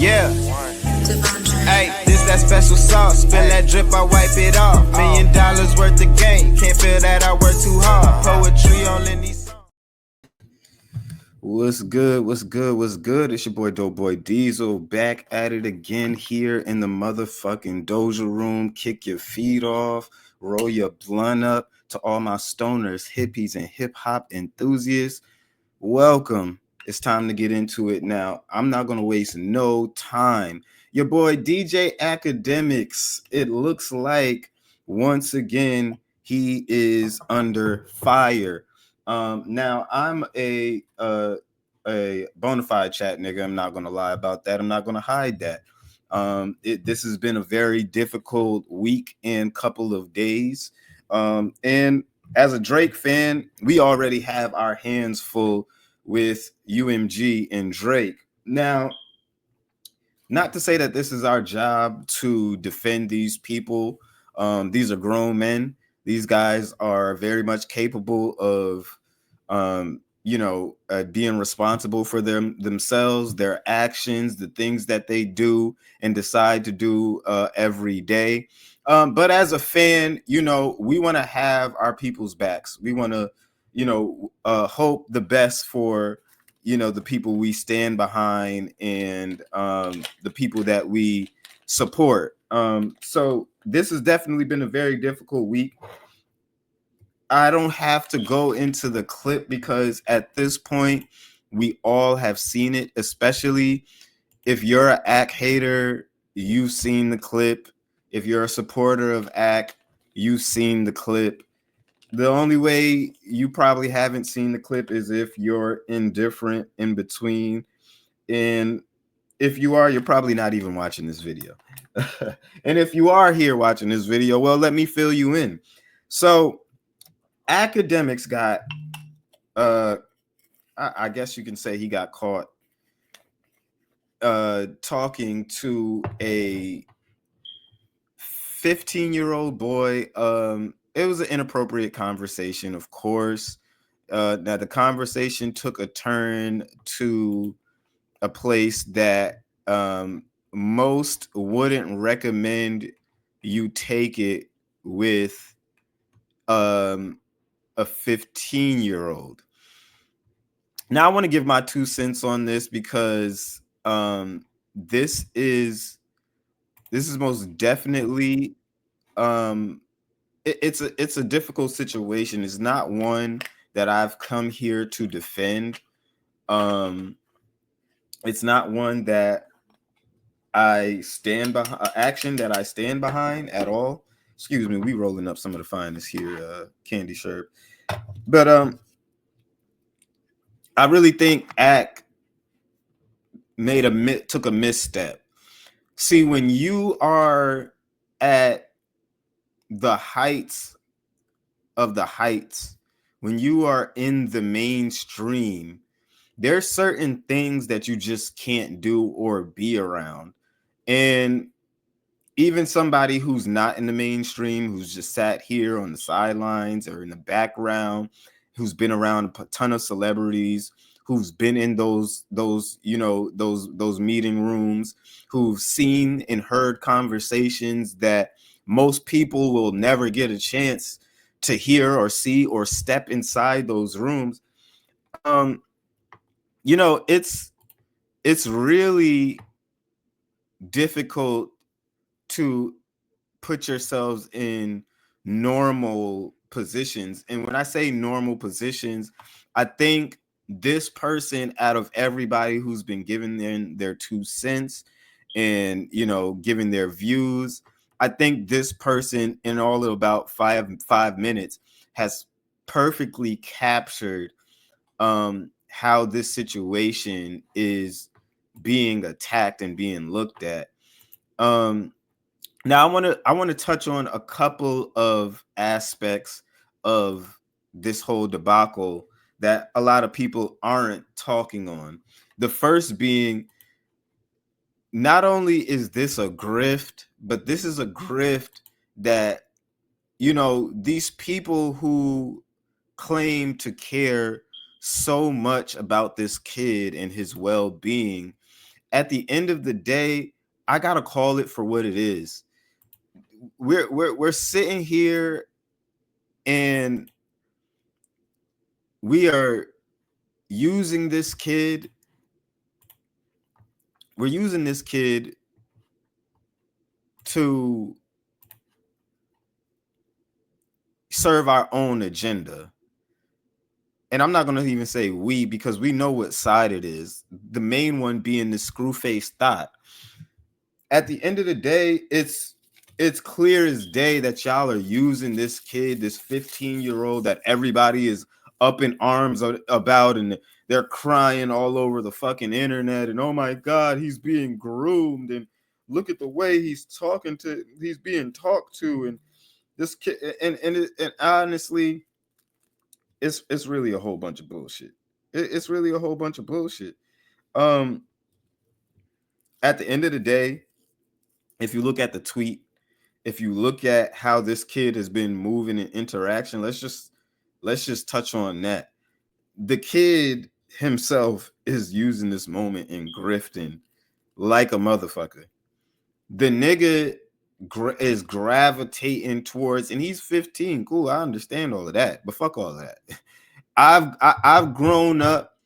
Yeah. Hey, this that special sauce. Spill that drip, I wipe it off. $1 million worth of game. Can't feel that I work too hard. Poetry on these songs. What's good? What's good? What's good? It's your boy Doughboy Diesel back at it again here in the motherfucking Doja Room. Kick your feet off, roll your blunt up. To all my stoners, hippies, and hip hop enthusiasts, welcome. It's time to get into it now. I'm not gonna waste no time. Your boy DJ Akademiks. It looks like once again he is under fire. Now I'm a bona fide chat nigga. I'm not gonna lie about that. I'm not gonna hide that. This has been a very difficult week and couple of days. And as a Drake fan, we already have our hands full with UMG and Drake. Now, not to say that this is our job to defend these people. These are grown men. These guys are very much capable of being responsible for themselves, their actions, the things that they do and decide to do every day. But as a fan, we want to have our people's backs. We want to, hope the best for, the people we stand behind and the people that we support. So this has definitely been a very difficult week. I don't have to go into the clip because at this point, we all have seen it, especially if you're an Ak hater, you've seen the clip. If you're a supporter of Ak, you've seen the clip. The only way you probably haven't seen the clip is if you're indifferent in between. And if you are, you're probably not even watching this video. And if you are here watching this video, well, let me fill you in. So Akademiks got, I guess you can say he got caught talking to a 15-year-old boy. It was an inappropriate conversation, of course. Now the conversation took a turn to a place that most wouldn't recommend you take it with a 15-year-old. Now I want to give my 2 cents on this because this is most definitely it's a difficult situation. It's not one that I've come here to defend. It's not one that I stand behind, action that I stand behind at all. Excuse me, we rolling up some of the finest here, Candy Sherp. But I really think Ak took a misstep. See, when you are at the heights of the heights, when you are in the mainstream, there's certain things that you just can't do or be around. And even somebody who's not in the mainstream, who's just sat here on the sidelines or in the background, who's been around a ton of celebrities, who's been in those meeting rooms, who've seen and heard conversations that most people will never get a chance to hear or see or step inside those rooms. It's really difficult to put yourselves in normal positions. And when I say normal positions, I think this person, out of everybody who's been giving their 2 cents and, giving their views, I think this person in all of about five minutes has perfectly captured how this situation is being attacked and being looked at. Now I want to touch on a couple of aspects of this whole debacle that a lot of people aren't talking on. The first being, not only is this a grift, but this is a grift that, these people who claim to care so much about this kid and his well-being at the end of the day, I gotta call it for what it is. We're sitting here and we are using this kid. We're using this kid to serve our own agenda. And I'm not going to even say we, because we know what side it is. The main one being the screw-faced thought. At the end of the day, it's clear as day that y'all are using this kid, this 15-year-old that everybody is up in arms about, and they're crying all over the fucking internet. And oh my God, he's being groomed, and look at the way he's being talked to, and this kid, and honestly, it's really a whole bunch of bullshit. It's really a whole bunch of bullshit. At the end of the day, if you look at the tweet, if you look at how this kid has been moving in interaction, let's just touch on that. The kid himself is using this moment and grifting like a motherfucker. The nigga is gravitating towards, and he's 15. Cool, I understand all of that, but fuck all of that. I've grown up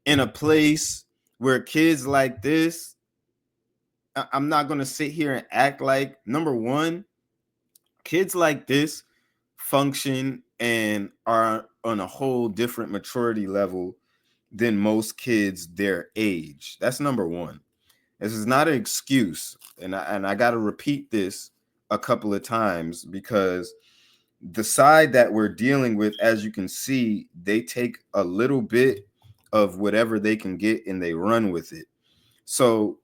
in a place where kids like this, I'm not going to sit here and act like, number one, kids like this function and are on a whole different maturity level than most kids their age. That's number one. This is not an excuse. And I got to repeat this a couple of times, because the side that we're dealing with, as you can see, they take a little bit of whatever they can get and they run with it. So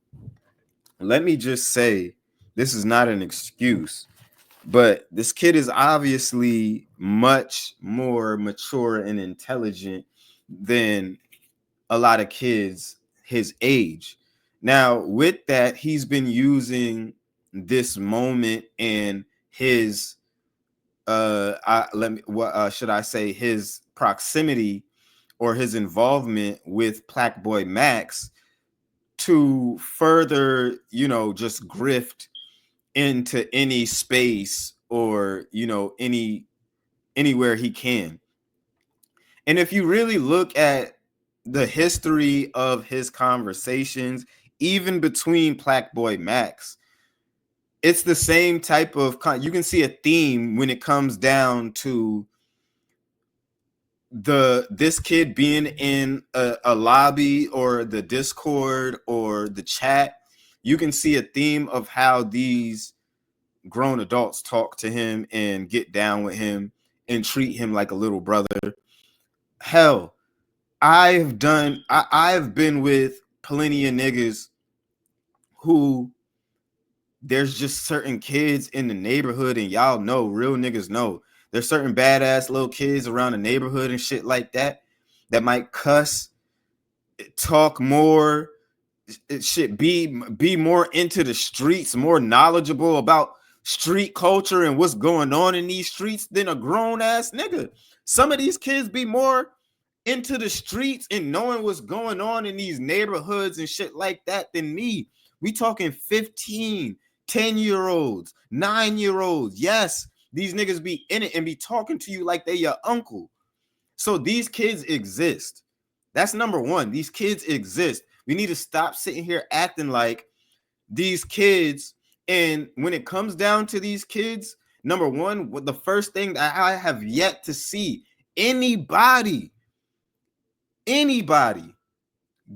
let me just say, this is not an excuse, but this kid is obviously much more mature and intelligent than a lot of kids his age. Now, with that, he's been using this moment and his should I say, his proximity or his involvement with Black Boy Max to further, just grift into any space or, anywhere he can. And if you really look at the history of his conversations, even between Black Boy Max, it's the same type of, you can see a theme when it comes down to this kid being in a lobby or the Discord or the chat. You can see a theme of how these grown adults talk to him and get down with him and treat him like a little brother. Hell, I've been with plenty of niggas who, there's just certain kids in the neighborhood, and y'all know, real niggas know, there's certain badass little kids around the neighborhood and shit like that might cuss, talk more, shit, be more into the streets, more knowledgeable about street culture and what's going on in these streets than a grown ass nigga. Some of these kids be more into the streets and knowing what's going on in these neighborhoods and shit like that than me. We talking 15, 10-year-olds, 9-year-olds. Yes, these niggas be in it and be talking to you like they your uncle. So these kids exist. That's number one. These kids exist. We need to stop sitting here acting like these kids. And when it comes down to these kids, number one, the first thing that I have yet to see anybody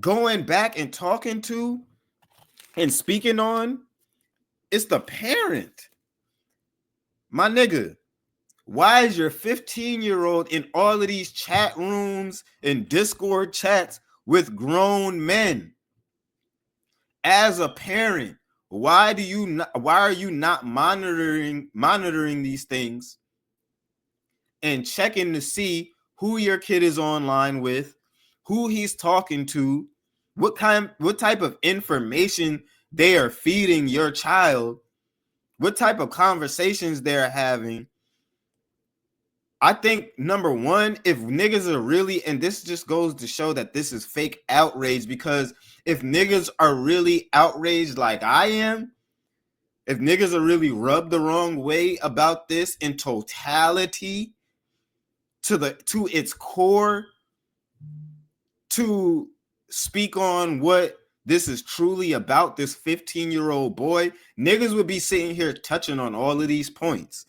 going back and talking to and speaking on, it's the parent. My nigga, why is your 15-year-old in all of these chat rooms and Discord chats with grown men? As a parent, why are you not monitoring these things and checking to see who your kid is online with, who he's talking to, what type of information they are feeding your child, what type of conversations they're having? I think, number one, if niggas are really, and this just goes to show that this is fake outrage, because if niggas are really outraged like I am, if niggas are really rubbed the wrong way about this in totality, to its core, to speak on what this is truly about, this 15-year-old boy, niggas would be sitting here touching on all of these points.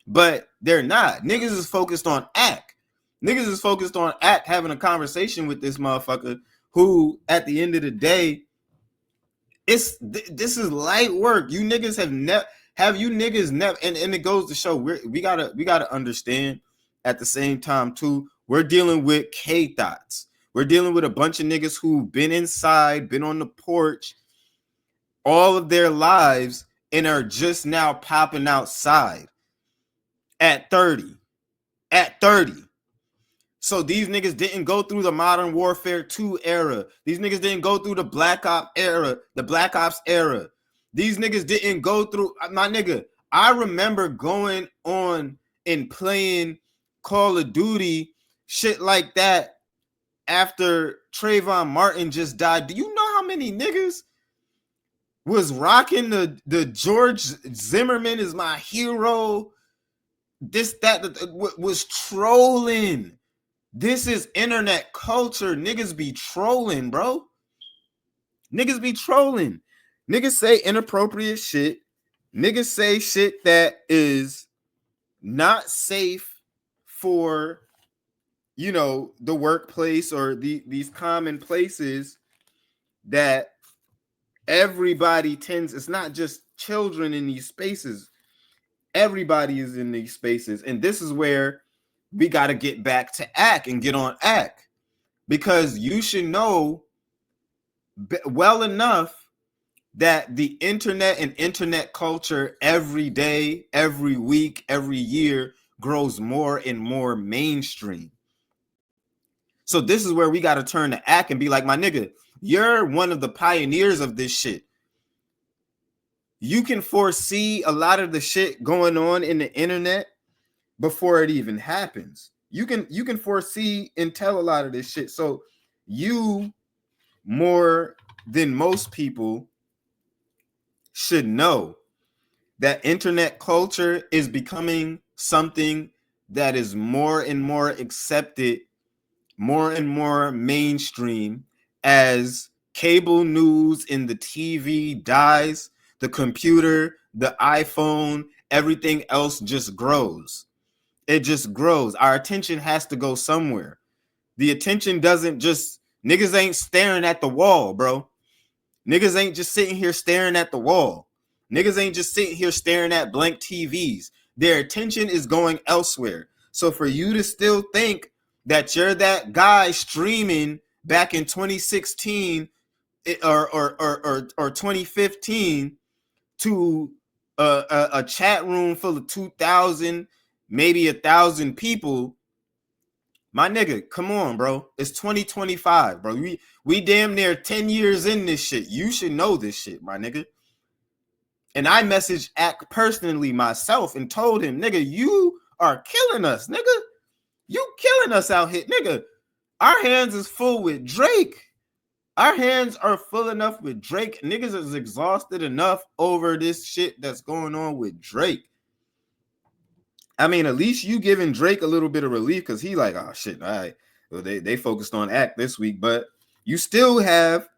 But they're not. Niggas is focused on Ack. Niggas is focused on Ack having a conversation with this motherfucker who, at the end of the day, this is light work. You niggas have you niggas never, and it goes to show we gotta understand at the same time too, we're dealing with K-Thots. We're dealing with a bunch of niggas who've been inside, been on the porch all of their lives and are just now popping outside at 30. At 30. So these niggas didn't go through the Modern Warfare 2 era. These niggas didn't go through the Black Ops era, These niggas didn't go through, my nigga, I remember going on and playing Call of Duty, shit like that, after Trayvon Martin just died. Do you know how many niggas was rocking the George Zimmerman is my hero? This, that, was trolling. This is internet culture. Niggas be trolling, bro. Niggas be trolling. Niggas say inappropriate shit. Niggas say shit that is not safe for, you know, the workplace or these common places that everybody tends, it's not just children in these spaces. Everybody is in these spaces. And this is where we got to get back to Ack and get on Ack, because you should know well enough that the internet and internet culture every day, every week, every year grows more and more mainstream. So this is where we got to turn to Ack and be like, my nigga, you're one of the pioneers of this shit. You can foresee a lot of the shit going on in the internet before it even happens. You can foresee and tell a lot of this shit. So you, more than most people, should know that internet culture is becoming something that is more and more accepted, more and more mainstream, as cable news and the TV dies, the computer, the iPhone, everything else just grows. It just grows. Our attention has to go somewhere. The attention doesn't just, niggas ain't staring at the wall, bro. Niggas ain't just sitting here staring at the wall. Niggas ain't just sitting here staring at blank TVs. Their attention is going elsewhere. So for you to still think that you're that guy streaming back in 2016 or 2015 to a chat room full of 2,000, maybe 1,000 people, my nigga, come on, bro. It's 2025, bro. We damn near 10 years in this shit. You should know this shit, my nigga. And I messaged Ack personally myself and told him, nigga, you are killing us, nigga. You killing us out here, nigga. Our hands is full with Drake. Our hands are full enough with Drake. Niggas is exhausted enough over this shit that's going on with Drake. I mean, at least you giving Drake a little bit of relief, because he like, oh shit, all right. Well, they focused on Act this week, but you still have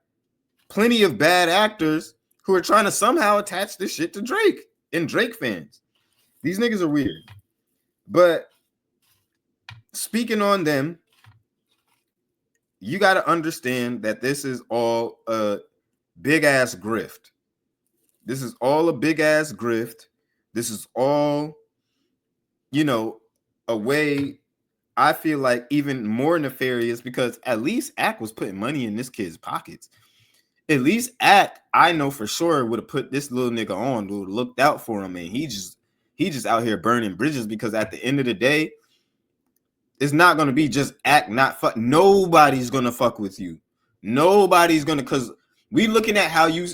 plenty of bad actors who are trying to somehow attach this shit to Drake and Drake fans. These niggas are weird. But speaking on them, you got to understand that this is all a big ass grift. This is all a big ass grift. This is all, you know, a way, I feel like, even more nefarious, because at least Ack was putting money in this kid's pockets. At least Ack, I know for sure, would have put this little nigga on, would have looked out for him, and he just out here burning bridges, because at the end of the day, it's not going to be just Ack not fuck. Nobody's going to fuck with you. Nobody's going to, because we looking at how you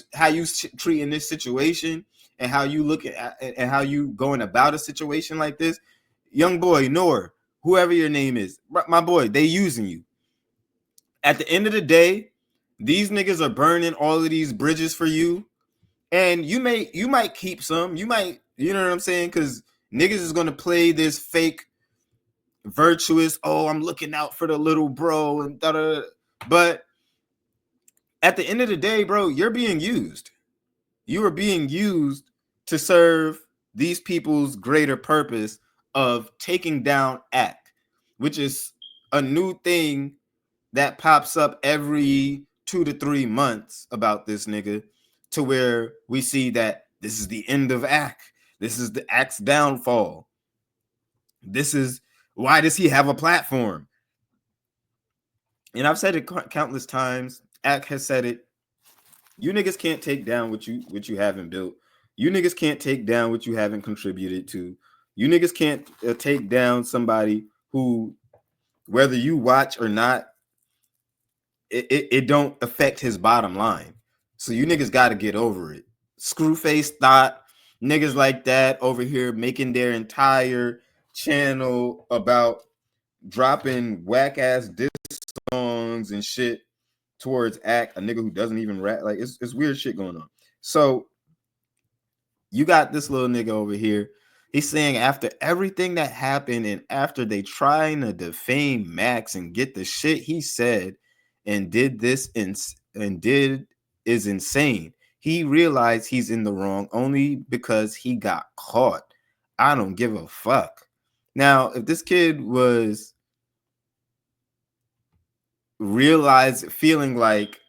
treat in this situation, and how you look at and how you going about a situation like this. Young boy, Noor, whoever your name is, my boy, they using you. At the end of the day, These niggas are burning all of these bridges for you, and you might keep some. You might, you know what I'm saying? Because niggas is gonna play this fake virtuous. Oh, I'm looking out for the little bro and da da. But at the end of the day, bro, you're being used. You are being used to serve these people's greater purpose of taking down ACK, which is a new thing that pops up every 2 to 3 months about this nigga, to where we see that this is the end of ACK. This is the ACK's downfall. This is why does he have a platform? And I've said it countless times. ACK has said it. You niggas can't take down what you haven't built. You niggas can't take down what you haven't contributed to. You niggas can't take down somebody who, whether you watch or not, it don't affect his bottom line. So you niggas got to get over it. Screwface thought niggas like that over here making their entire channel about dropping whack ass diss songs and shit towards ACK, a nigga who doesn't even rap. Like it's weird shit going on. So you got this little nigga over here. He's saying after everything that happened and after they trying to defame Max and get the shit he said and did this and did is insane. He realized he's in the wrong only because he got caught. I don't give a fuck. Now, if this kid was feeling like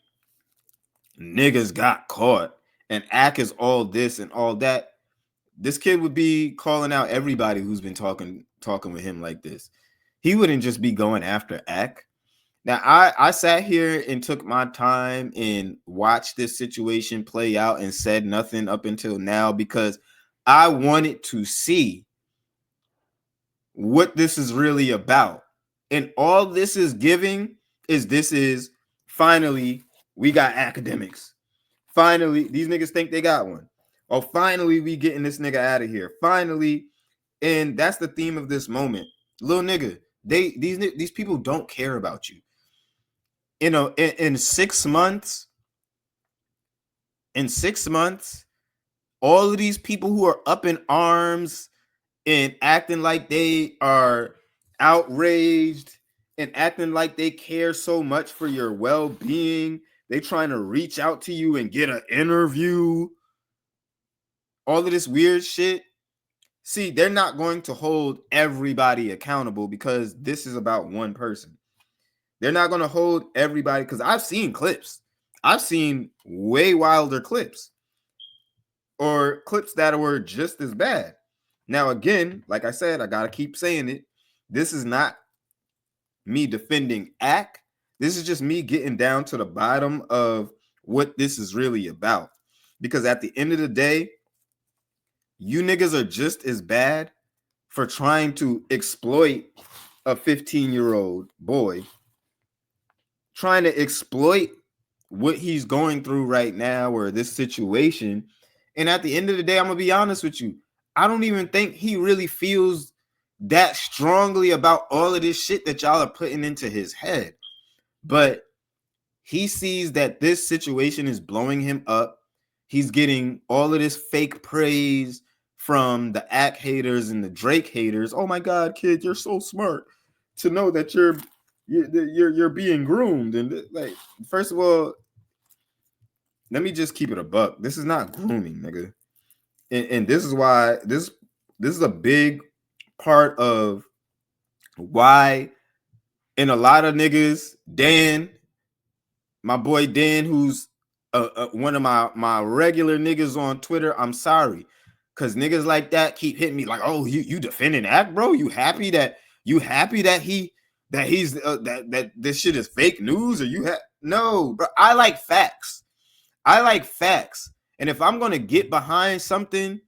niggas got caught and ACK is all this and all that, this kid would be calling out everybody who's been talking with him like this. He wouldn't just be going after ACK. Now, I sat here and took my time and watched this situation play out and said nothing up until now because I wanted to see what this is really about. And all this is giving is finally we got Akademiks. Finally, these niggas think they got one. Oh, finally we getting this nigga out of here. Finally, and that's the theme of this moment. Little nigga, these people don't care about you. You know, in 6 months, all of these people who are up in arms and acting like they are outraged and acting like they care so much for your well-being, they trying to reach out to you and get an interview, all of this weird shit. See, they're not going to hold everybody accountable because this is about one person. They're not going to hold everybody, because I've seen clips. I've seen way wilder clips or clips that were just as bad. Now, again, like I said, I got to keep saying it. This is not me defending ACK. This is just me getting down to the bottom of what this is really about. Because at the end of the day, you niggas are just as bad for trying to exploit a 15-year-old boy, trying to exploit what he's going through right now or this situation. And at the end of the day, I'm going to be honest with you. I don't even think he really feels that strongly about all of this shit that y'all are putting into his head. But he sees that this situation is blowing him up. He's getting all of this fake praise from the ACK haters and the Drake haters. Oh my God, kid, you're so smart to know that you're being groomed. And like, first of all, let me just keep it a buck. This is not grooming, nigga. And this is why this is a big part of why, and a lot of niggas, Dan, my boy Dan, who's one of my regular niggas on Twitter, I'm sorry, because niggas like that keep hitting me like, oh, you defending ACK, bro? You happy that he's that this shit is fake news? Or no, bro? I like facts. And if I'm gonna get behind something,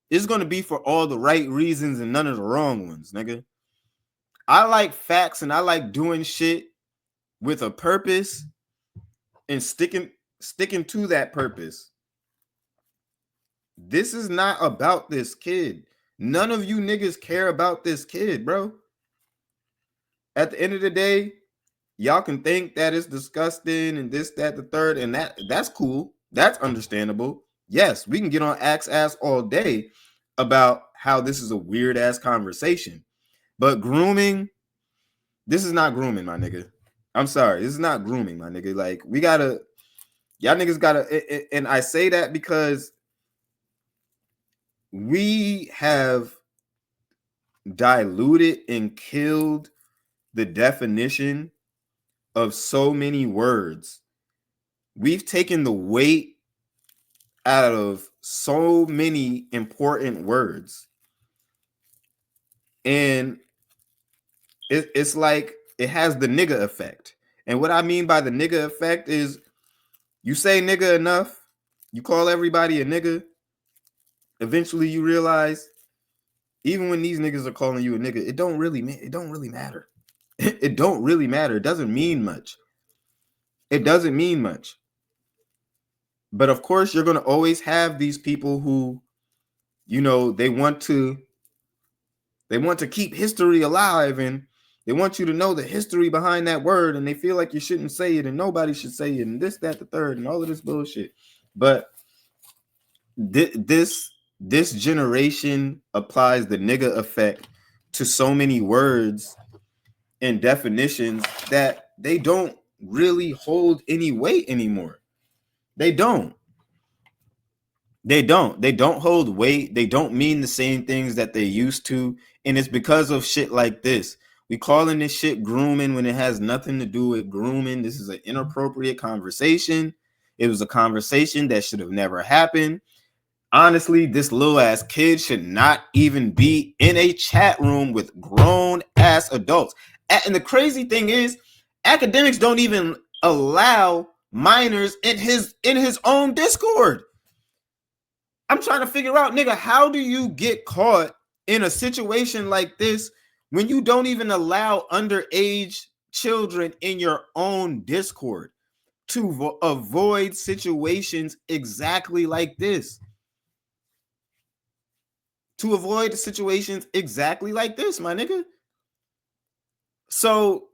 it's gonna be for all the right reasons and none of the wrong ones, nigga. I like facts and I like doing shit with a purpose and sticking to that purpose. This is not about this kid. None of you niggas care about this kid, bro. At the end of the day, Y'all can think that it's disgusting and this, that, the third, and that's cool. That's understandable. Yes, we can get on Axe ass all day about how this is a weird ass conversation. But grooming, this is not grooming, my nigga. I'm sorry. This is not grooming, my nigga. Like, y'all niggas gotta, and I say that because we have diluted and killed the definition of so many words. We've taken the weight out of so many important words. And it's like it has the nigga effect. And what I mean by the nigga effect is you say nigga enough, you call everybody a nigga, eventually you realize even when these niggas are calling you a nigga, it don't really matter. It don't really matter. It doesn't mean much. It doesn't mean much. But of course, you're going to always have these people who, you know, they want to keep history alive, and they want you to know the history behind that word, and they feel like you shouldn't say it and nobody should say it and this, that, the third, and all of this bullshit. But this generation applies the nigga effect to so many words and definitions that they don't really hold any weight anymore. They don't hold weight. They don't mean the same things that they used to. And it's because of shit like this. We calling this shit grooming when it has nothing to do with grooming. This is an inappropriate conversation. It was a conversation that should have never happened. Honestly, this little ass kid should not even be in a chat room with grown ass adults. And the crazy thing is, Akademiks don't even allow minors in his own Discord. I'm trying to figure out, nigga, how do you get caught in a situation like this when you don't even allow underage children in your own Discord to avoid situations exactly like this? To avoid situations exactly like this, my nigga. So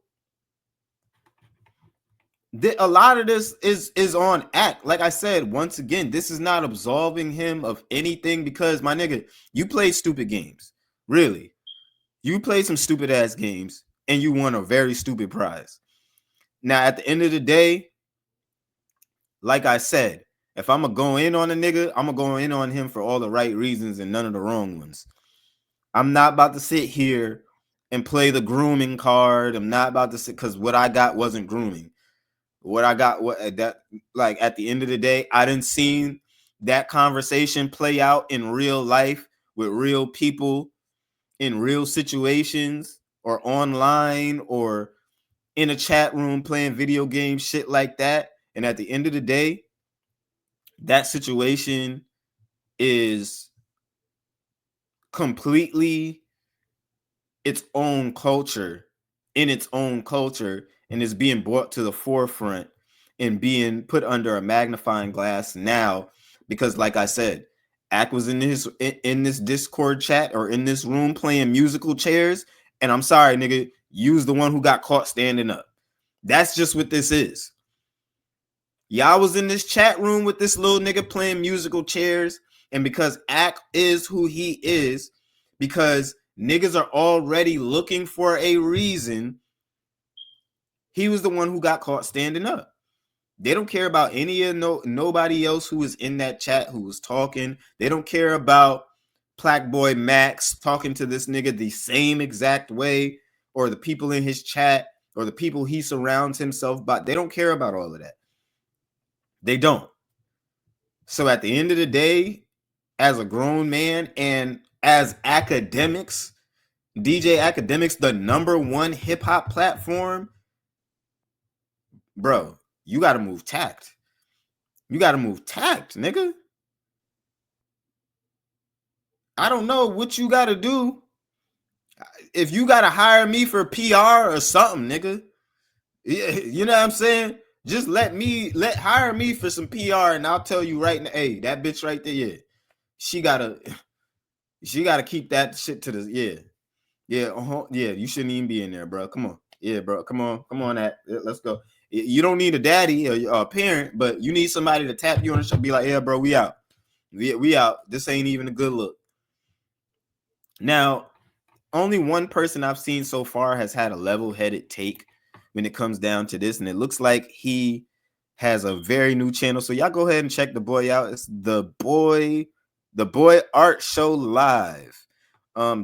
a lot of this is on Act. Like I said, once again, this is not absolving him of anything because, my nigga, you play stupid games. Really. You play some stupid ass games and you won a very stupid prize. Now, at the end of the day, like I said, if I'm going to go in on a nigga, I'm going to go in on him for all the right reasons and none of the wrong ones. I'm not about to sit here and play the grooming card. I'm not about to sit, because what I got wasn't grooming. What I got, like, at the end of the day, I didn't see that conversation play out in real life with real people in real situations or online or in a chat room playing video games, shit like that. And at the end of the day, that situation is completely its own culture, in its own culture, and is being brought to the forefront and being put under a magnifying glass now because, like I said, Ack was in this Discord chat or in this room playing musical chairs, and I'm sorry, nigga, you's the one who got caught standing up. That's just what this is. Y'all was in this chat room with this little nigga playing musical chairs, and because Ack is who he is, because niggas are already looking for a reason, he was the one who got caught standing up. They don't care about nobody else who was in that chat who was talking. They don't care about Plaque Boy Max talking to this nigga the same exact way, or the people in his chat, or the people he surrounds himself by. They don't care about all of that. They don't. So at the end of the day, as a grown man and as Akademiks, DJ Akademiks, the #1 hip-hop platform, bro, you got to move tact. You got to move tact, nigga. I don't know what you got to do. If you got to hire me for PR or something, nigga, you know what I'm saying? Just hire me for some PR, and I'll tell you right now, hey, that bitch right there, yeah, she gotta keep that shit to the, yeah, you shouldn't even be in there, bro. Come on. Yeah, bro. Come on, let's go. You don't need a daddy or a parent, but you need somebody to tap you on the shoulder, be like, yeah, bro, we out. We out. This ain't even a good look. Now, only one person I've seen so far has had a level-headed take when it comes down to this, and it looks like he has a very new channel. So y'all go ahead and check the boy out. It's the boy Art Show Live.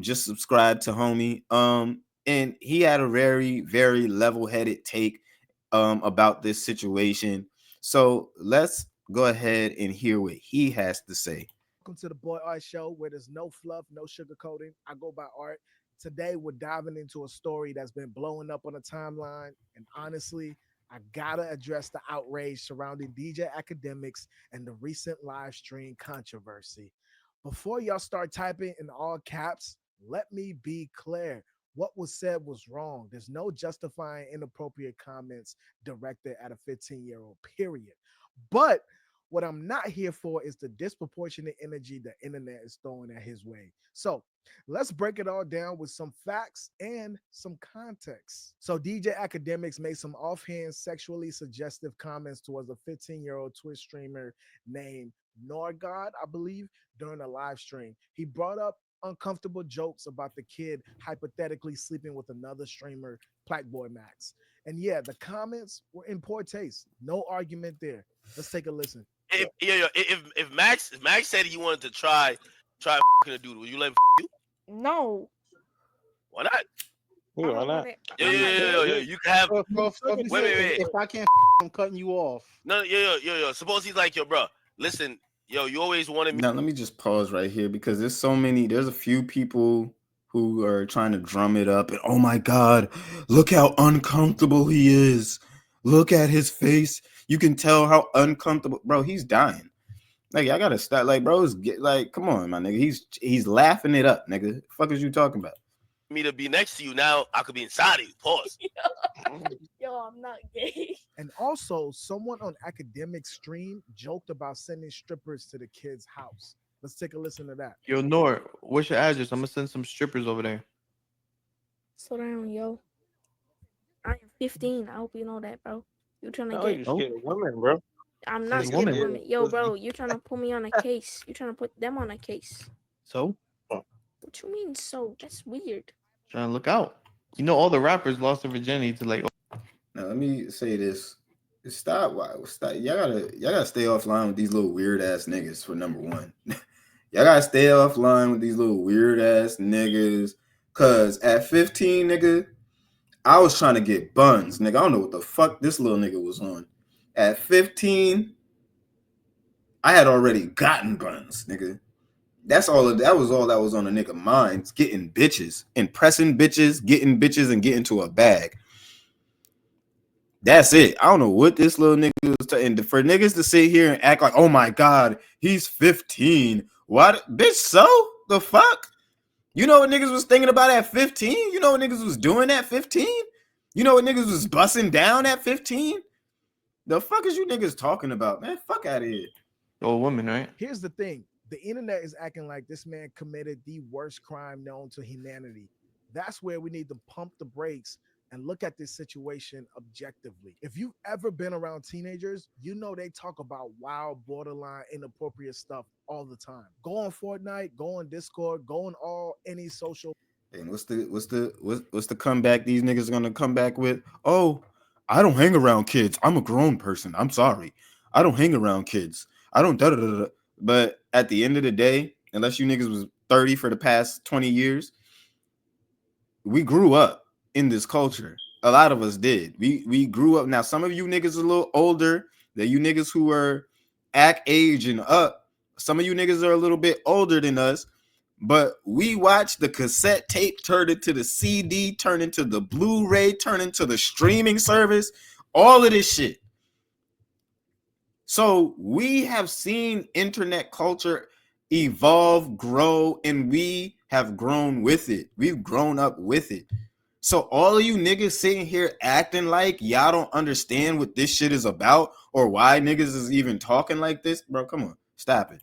Just subscribe to homie. And he had a very, very level-headed take about this situation. So let's go ahead and hear what he has to say. Welcome to the Boy Art Show, where there's no fluff, no sugarcoating. I go by Art. Today, we're diving into a story that's been blowing up on the timeline. And honestly, I gotta address the outrage surrounding DJ Akademiks and the recent live stream controversy. Before y'all start typing in all caps, let me be clear. What was said was wrong. There's no justifying inappropriate comments directed at a 15-year-old, period. But what I'm not here for is the disproportionate energy the internet is throwing at his way. So let's break it all down with some facts and some context. So DJ Akademiks made some offhand sexually suggestive comments towards a 15-year-old Twitch streamer named Norgod, I believe, during a live stream. He brought up uncomfortable jokes about the kid hypothetically sleeping with another streamer, Blackboy Max. And yeah, the comments were in poor taste. No argument there. Let's take a listen. If Max said he wanted to try a dude, would you let him you? No. Why not? Yeah, why not? Yeah. You can have. Wait. If I can't, I'm cutting you off. No, yo. Suppose he's like, yo, bro. Listen, yo, you always wanted me. Now let me just pause right here because there's a few people who are trying to drum it up and oh my god, look how uncomfortable he is. Look at his face. You can tell how uncomfortable, bro. He's dying. Like I gotta start. Like, bros, come on, my nigga. He's laughing it up, nigga. The fuck is you talking about? Me to be next to you now. I could be inside of you. Pause. Yo, I'm not gay. And also, someone on Academic stream joked about sending strippers to the kid's house. Let's take a listen to that. Yo, Nor, what's your address? I'm gonna send some strippers over there. Slow down, yo. I am 15. I hope you know that, bro. You trying to Oh, you scared of women, bro. I'm not scared of women. Yo, bro, you trying to put me on a case. You trying to put them on a case. So? What you mean so? That's weird. Trying to look out. You know all the rappers lost their virginity to like. Now let me say this. Stop. Y'all gotta stay offline with these little weird ass niggas for number one. Y'all gotta stay offline with these little weird ass niggas. Cause at 15, nigga, I was trying to get buns, nigga. I don't know what the fuck this little nigga was on. At 15, I had already gotten buns, nigga. That was all that was on a nigga mind. Getting bitches, impressing bitches, getting bitches, and getting to a bag. That's it. I don't know what this little nigga was and for niggas to sit here and act like, oh my god, he's 15. What, bitch? So the fuck? You know what niggas was thinking about at 15? You know what niggas was doing at 15? You know what niggas was busting down at 15? The fuck is you niggas talking about, man? Fuck out of here. Old women, right? Here's the thing. The internet is acting like this man committed the worst crime known to humanity. That's where we need to pump the brakes and look at this situation objectively. If you've ever been around teenagers, you know they talk about wild, borderline, inappropriate stuff all the time. Go on Fortnite, go on Discord, go on any social. And what's the comeback these niggas are gonna come back with? Oh, I don't hang around kids. I'm a grown person. I'm sorry. I don't hang around kids. I don't da da da da. But at the end of the day, unless you niggas was 30 for the past 20 years, we grew up in this culture. A lot of us did. We grew up. Now, some of you niggas a little older than you niggas who are act age and up. Some of you niggas are a little bit older than us, but we watched the cassette tape turn into the CD, turn into the Blu-ray, turn into the streaming service, all of this shit. So we have seen internet culture evolve, grow, and we have grown with it. We've grown up with it. So all of you niggas sitting here acting like y'all don't understand what this shit is about or why niggas is even talking like this, bro, come on, stop it.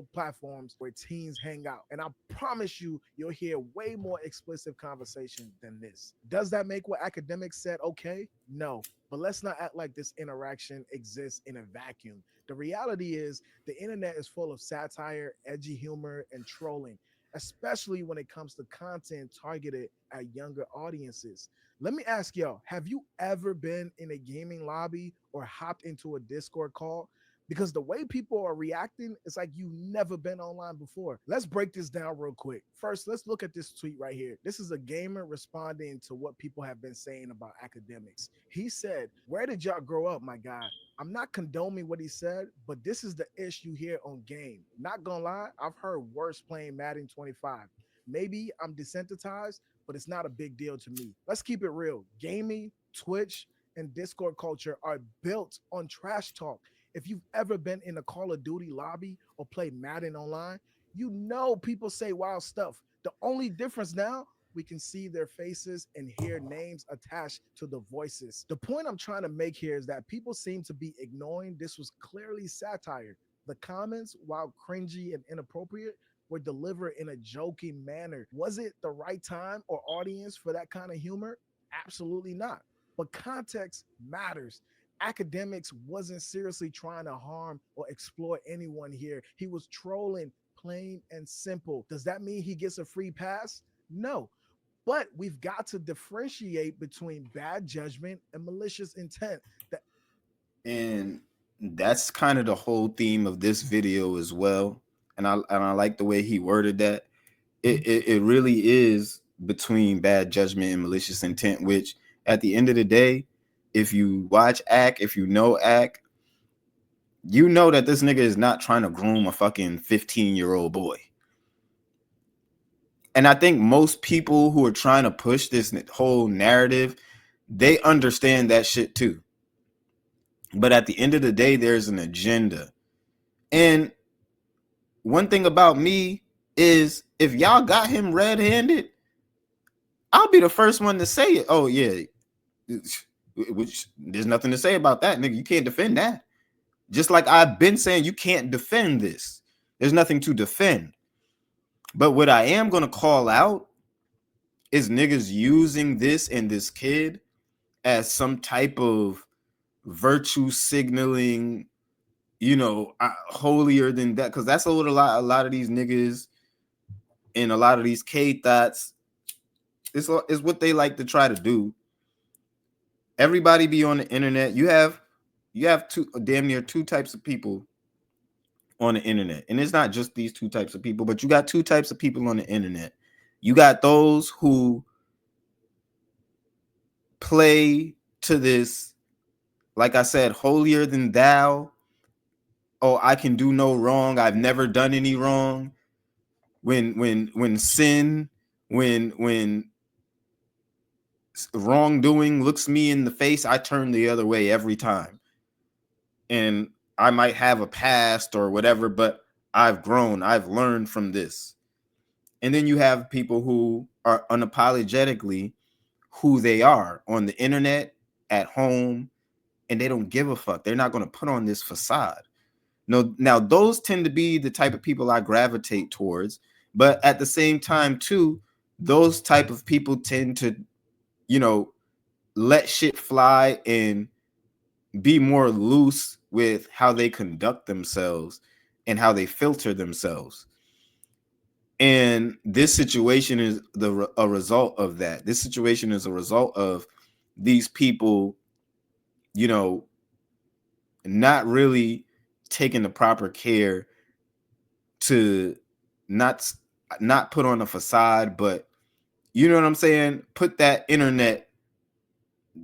platforms where teens hang out. And I promise you, you'll hear way more explicit conversation than this. Does that make what Akademiks said okay? No. But let's not act like this interaction exists in a vacuum. The reality is, the internet is full of satire, edgy humor, and trolling, especially when it comes to content targeted at younger audiences. Let me ask y'all, have you ever been in a gaming lobby or hopped into a Discord call? Because the way people are reacting, it's like you've never been online before. Let's break this down real quick. First, let's look at this tweet right here. This is a gamer responding to what people have been saying about Akademiks. He said, "Where did y'all grow up, my guy?" I'm not condoning what he said, but this is the issue here on game. Not gonna lie, I've heard worse playing Madden 25. Maybe I'm desensitized, but it's not a big deal to me. Let's keep it real. Gaming, Twitch, and Discord culture are built on trash talk. If you've ever been in a Call of Duty lobby or played Madden online, you know people say wild stuff. The only difference now, we can see their faces and hear names attached to the voices. The point I'm trying to make here is that people seem to be ignoring this was clearly satire. The comments, while cringy and inappropriate, were delivered in a joking manner. Was it the right time or audience for that kind of humor? Absolutely not. But context matters. Akademiks wasn't seriously trying to harm or exploit anyone here. He was trolling, plain and simple. Does that mean he gets a free pass? No. But we've got to differentiate between bad judgment and malicious intent. And that's kind of the whole theme of this video as well. And I like the way he worded that. It really is between bad judgment and malicious intent, which at the end of the day, if you watch Ak, if you know Ak, you know that this nigga is not trying to groom a fucking 15-year-old boy. And I think most people who are trying to push this whole narrative, they understand that shit too. But at the end of the day, there's an agenda. And one thing about me is, if y'all got him red-handed, I'll be the first one to say it. Oh, yeah. Which, there's nothing to say about that, nigga. You can't defend that. Just like I've been saying, you can't defend this. There's nothing to defend. But what I am going to call out is niggas using this and this kid as some type of virtue signaling, you know, holier than that. Because that's what a lot of these niggas and a lot of these K-thoughts is what they like to try to do. Everybody be on the internet. You have damn near two types of people on the internet. And it's not just these two types of people, but you got two types of people on the internet. You got those who play to this, like I said, holier than thou. Oh, I can do no wrong. I've never done any wrong. When wrongdoing looks me in the face, I turn the other way every time. And I might have a past or whatever, but I've grown. I've learned from this. And then you have people who are unapologetically who they are on the internet, at home, and they don't give a fuck. They're not going to put on this facade. No, now those tend to be the type of people I gravitate towards. But at the same time, too, those type of people tend to, you know, let shit fly and be more loose with how they conduct themselves and how they filter themselves. And this situation is a result of that. This situation is a result of these people, you know, not really taking the proper care to not put on a facade, but you know what I'm saying? Put that internet,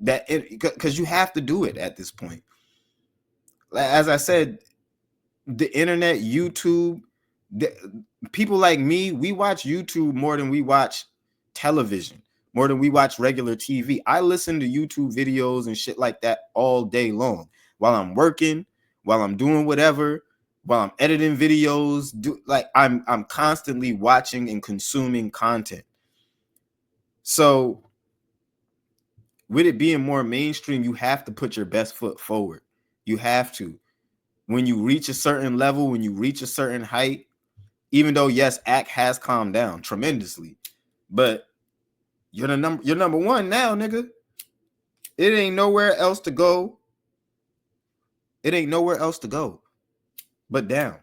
because you have to do it at this point. As I said, the internet, YouTube, people like me, we watch YouTube more than we watch television, more than we watch regular TV. I listen to YouTube videos and shit like that all day long while I'm working, while I'm doing whatever, while I'm editing videos. I'm constantly watching and consuming content. So with it being more mainstream, you have to put your best foot forward. You have to. when you reach a certain level, when you reach a certain height, even though yes, Act has calmed down tremendously, but you're number one now, nigga. It ain't nowhere else to go. It ain't nowhere else to go but down.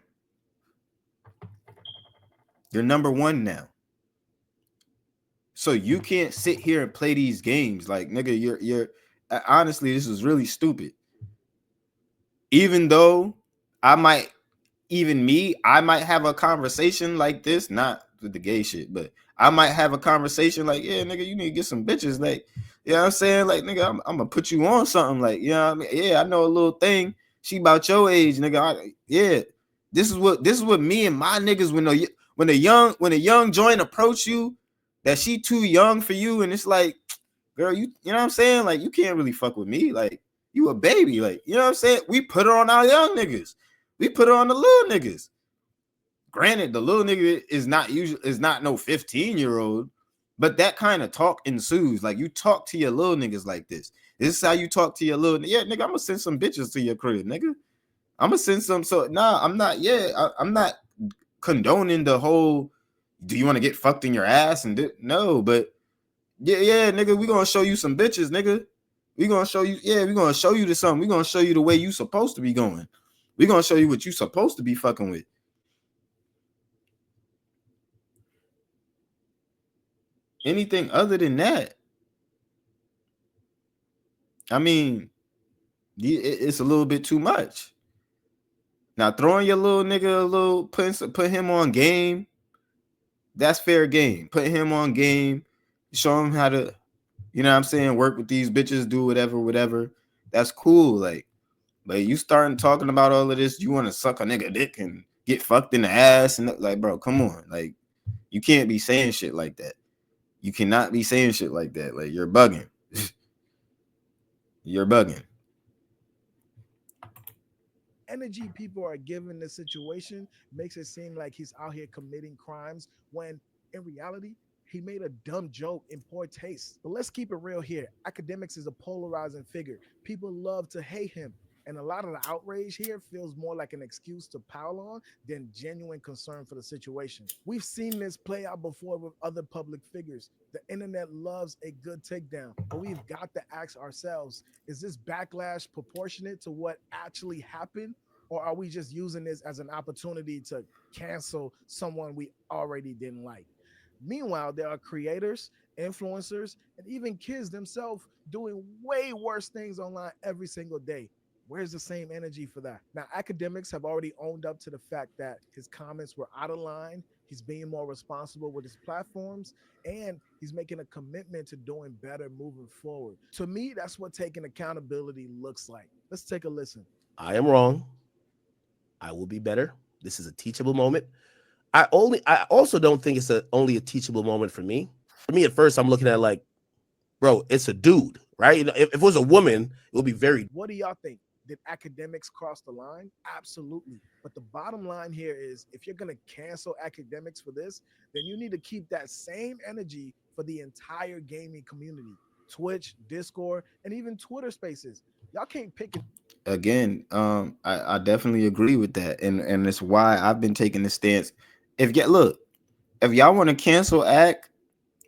You're number one now. So you can't sit here and play these games like, nigga, you're honestly, this is really stupid. Even though I might have a conversation like this, not with the gay shit, but I might have a conversation like, yeah, nigga, you need to get some bitches. Like, you know what I'm saying? Like, nigga, I'm gonna put you on something. Like, you know what I mean? Yeah, I know a little thing. She about your age, nigga. Yeah. This is what me and my niggas, when a young joint approach you, that she too young for you, and it's like, girl, you know what I'm saying? Like, you can't really fuck with me. Like, you a baby. Like, you know what I'm saying? We put her on our young niggas. We put her on the little niggas. Granted, the little nigga is not no 15-year-old, but that kind of talk ensues. Like, you talk to your little niggas like this. This is how you talk to your little, yeah, nigga, I'm gonna send some bitches to your crib, nigga. I'm gonna send some. So nah, I'm not. Yeah, I'm not condoning the whole. Do you want to get fucked in your ass? And no, but yeah, nigga, we gonna show you some bitches, nigga. We gonna show you. Yeah, we gonna show you to something. We gonna show you the way you supposed to be going. We gonna show you what you supposed to be fucking with. Anything other than that, I mean, it's a little bit too much. Now, throwing your little nigga put him on game, that's fair game. Put him on game, show him how to, you know what I'm saying, work with these bitches, do whatever. That's cool. Like, but you starting talking about all of this, you want to suck a nigga dick and get fucked in the ass, and like, bro, come on. Like, you can't be saying shit like that. You cannot be saying shit like that. Like, you're bugging. You're bugging. Energy people are giving the situation makes it seem like he's out here committing crimes when in reality he made a dumb joke in poor taste. But let's keep it real here. Akademiks is a polarizing figure. People love to hate him. And a lot of the outrage here feels more like an excuse to pile on than genuine concern for the situation. We've seen this play out before with other public figures. The internet loves a good takedown, but we've got to ask ourselves, is this backlash proportionate to what actually happened? Or are we just using this as an opportunity to cancel someone we already didn't like? Meanwhile, there are creators, influencers, and even kids themselves doing way worse things online every single day. Where's the same energy for that? Now, Akademiks have already owned up to the fact that his comments were out of line. He's being more responsible with his platforms, and he's making a commitment to doing better moving forward. To me, that's what taking accountability looks like. Let's take a listen. I am wrong. I will be better. This is a teachable moment. I also don't think it's only a teachable moment for me. For me, at first, I'm looking at like, bro, it's a dude, right? You know, if it was a woman, it would be very. What do y'all think? Did Akademiks cross the line? Absolutely. But the bottom line here is if you're going to cancel Akademiks for this, then you need to keep that same energy for the entire gaming community. Twitch, Discord, and even Twitter spaces. Y'all can't pick it. Again, I definitely agree with that. And it's why I've been taking the stance. If y'all want to cancel Act,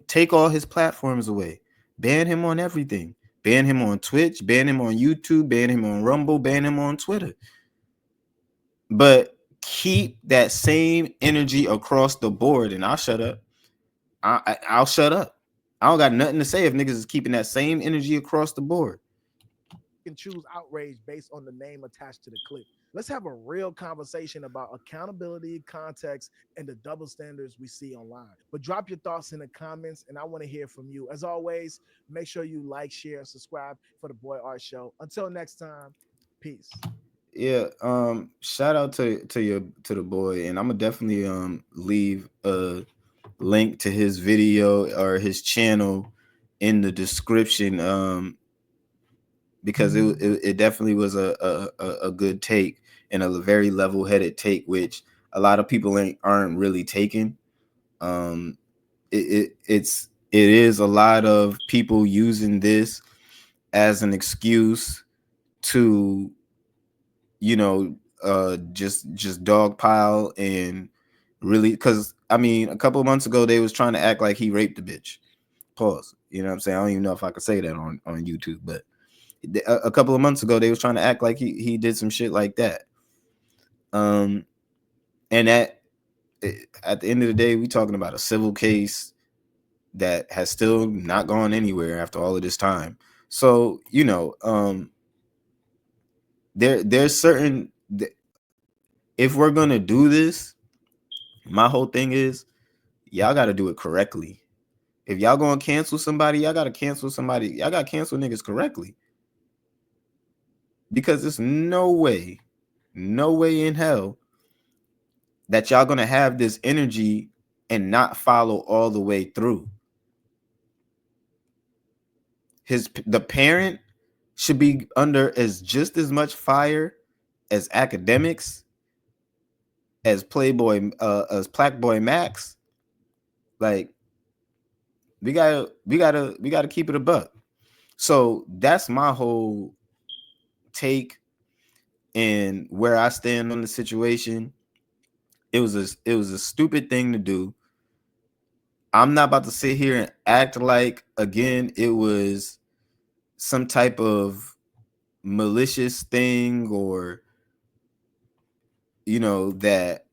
take all his platforms away. Ban him on everything. Ban him on Twitch, ban him on YouTube, ban him on Rumble, ban him on Twitter. But keep that same energy across the board, and I'll shut up. I'll shut up. I don't got nothing to say if niggas is keeping that same energy across the board. Can choose outrage based on the name attached to the clip. Let's have a real conversation about accountability, context, and the double standards we see online. But drop your thoughts in the comments, and I want to hear from you. As always, make sure you like, share, subscribe for the Boy Art Show. Until next time, peace. Yeah, shout out to the boy, and I'm gonna definitely leave a link to his video or his channel in the description, because it definitely was a good take and a very level-headed take, which a lot of people aren't really taking. It is a lot of people using this as an excuse to, you know, just dogpile and really, because I mean, a couple of months ago they was trying to act like he raped the bitch. Pause. You know what I'm saying? I don't even know if I could say that on YouTube, but a couple of months ago they was trying to act like he did some shit like that. And at the end of the day, we talking about a civil case that has still not gone anywhere after all of this time. So, you know, there's certain, if we're gonna do this, my whole thing is y'all got to do it correctly. If y'all gonna cancel somebody, y'all gotta cancel somebody. Y'all gotta cancel niggas correctly, because there's no way in hell that y'all gonna have this energy and not follow all the way through. The parent should be under just as much fire as Akademiks, as Playboy, as Plaque Max. Like, we gotta keep it a buck. So that's my whole take and where I stand on the situation. It was a stupid thing to do. I'm not about to sit here and act like, again, it was some type of malicious thing, or, you know, that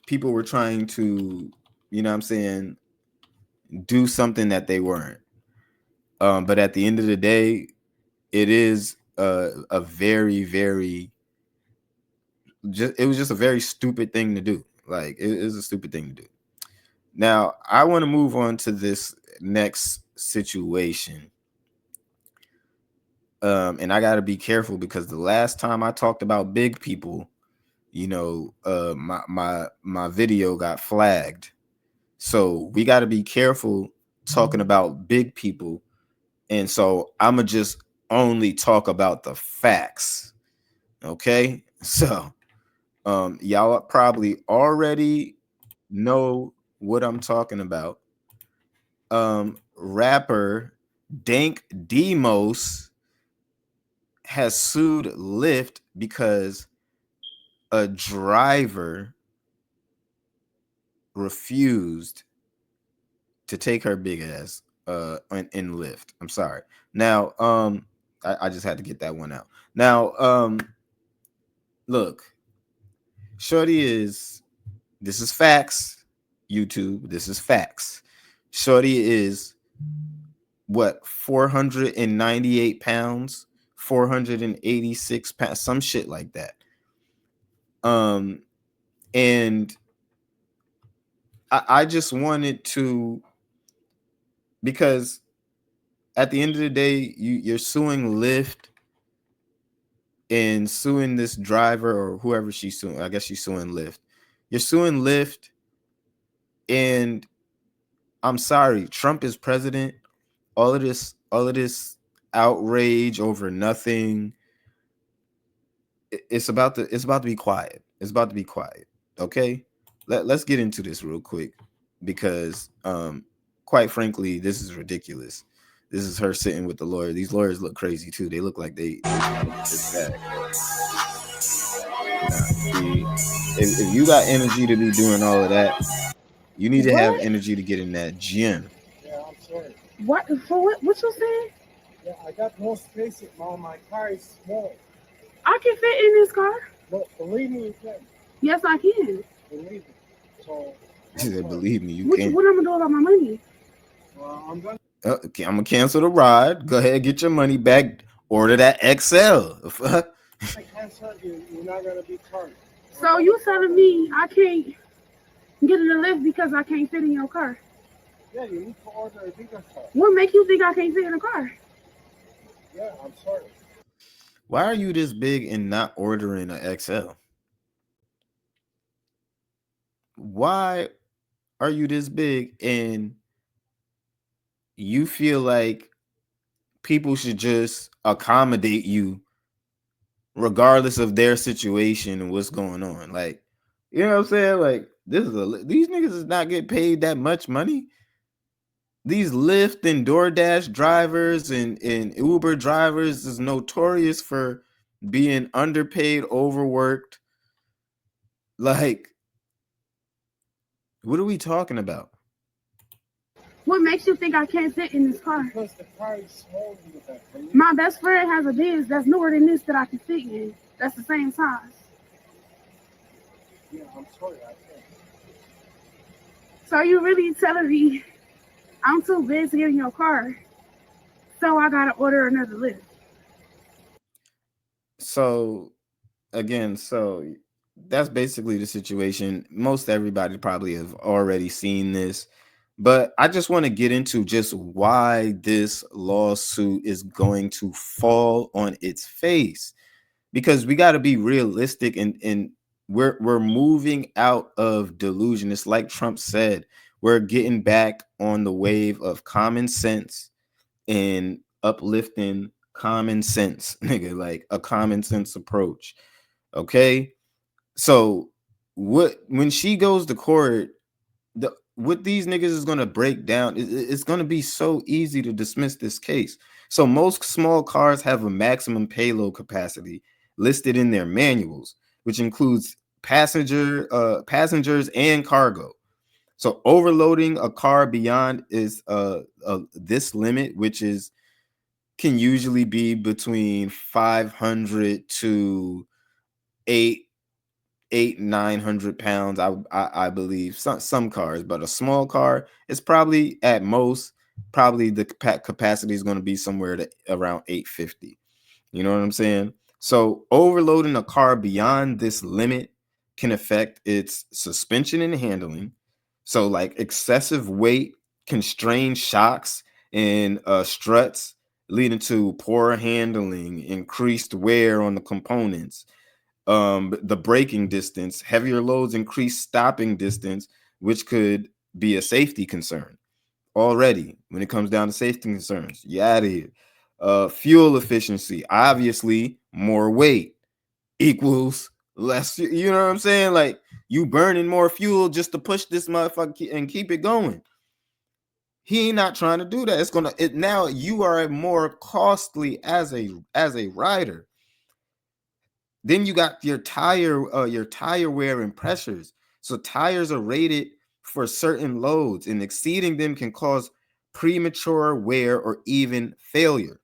people were trying to, you know what I'm saying, do something that they weren't. But at the end of the day, it is a very, very, it was just a very stupid thing to do. Like, it is a stupid thing to do. Now, I want to move on to this next situation. And I got to be careful, because the last time I talked about big people, you know, my video got flagged. So we got to be careful talking about big people. And so I'm going to just only talk about the facts. Okay? So y'all probably already know what I'm talking about. Rapper Dank Demoss has sued Lyft because a driver refused to take her big ass in Lyft. I'm sorry. Now, I just had to get that one out. Now, look, shorty this is facts, YouTube. This is facts. Shorty is what, 498 pounds, 486 pounds, some shit like that. And I just wanted to, because at the end of the day, you're suing Lyft and suing this driver or whoever she's suing. I guess she's suing Lyft. You're suing Lyft, and I'm sorry, Trump is president. All of this outrage over nothing. It's about to be quiet. It's about to be quiet. Okay, let's get into this real quick, because quite frankly, this is ridiculous. This is her sitting with the lawyer. These lawyers look crazy too. They look like they it's bad. If you got energy to be doing all of that, you need to have energy to get in that gym. Yeah, I'm sorry. What? For what? What you saying? Yeah, I got no space in my car is small. I can fit in this car. No, believe me, you can. Yes, I can. Believe me. So. She said, "Believe me, you What can." I'm gonna do about my money? I'm gonna. Okay, I'm gonna cancel the ride. Go ahead, get your money back. Order that XL. I cancel you. You're not gonna be charged. So you telling me I can't get in the lift because I can't fit in your car? Yeah, you need to order a bigger car. What make you think I can't fit in a car? Yeah, I'm sorry. Why are you this big and not ordering an XL? Why are you this big and you feel like people should just accommodate you regardless of their situation and what's going on? Like, you know what I'm saying? Like, these niggas is not getting paid that much money. These Lyft and DoorDash drivers and Uber drivers is notorious for being underpaid, overworked. Like, what are we talking about? What makes you think I can't sit in this car? Because the car is small. My best friend has a Benz that's newer than this that I can sit in. That's the same size. Yeah, I'm sorry, I can't. So you really telling me I'm too big to get in your car? So I gotta order another lift. So again, so that's basically the situation. Most everybody probably have already seen this, but I just want to get into just why this lawsuit is going to fall on its face, because we got to be realistic, and we're moving out of delusion. It's like Trump said, we're getting back on the wave of common sense and uplifting common sense, nigga, like a common sense approach. Okay. So when she goes to court, what these niggas is gonna break down, it's gonna be so easy to dismiss this case. So most small cars have a maximum payload capacity listed in their manuals, which includes passengers and cargo. So overloading a car beyond is this limit, which is can usually be between 500 to 900 pounds. I believe some cars, but a small car is probably at most probably the capacity is going to be somewhere to around 850. You know what I'm saying? So overloading a car beyond this limit can affect its suspension and handling. So like excessive weight, constrained shocks, and struts, leading to poor handling, increased wear on the components. The braking distance, heavier loads increase stopping distance, which could be a safety concern. Already, when it comes down to safety concerns, you out of here. Fuel efficiency, obviously, more weight equals less. You know what I'm saying? Like you burning more fuel just to push this motherfucker and keep it going. He ain't not trying to do that. It's gonna now you are more costly as a rider. Then you got your tire wear and pressures. So tires are rated for certain loads, and exceeding them can cause premature wear or even failure.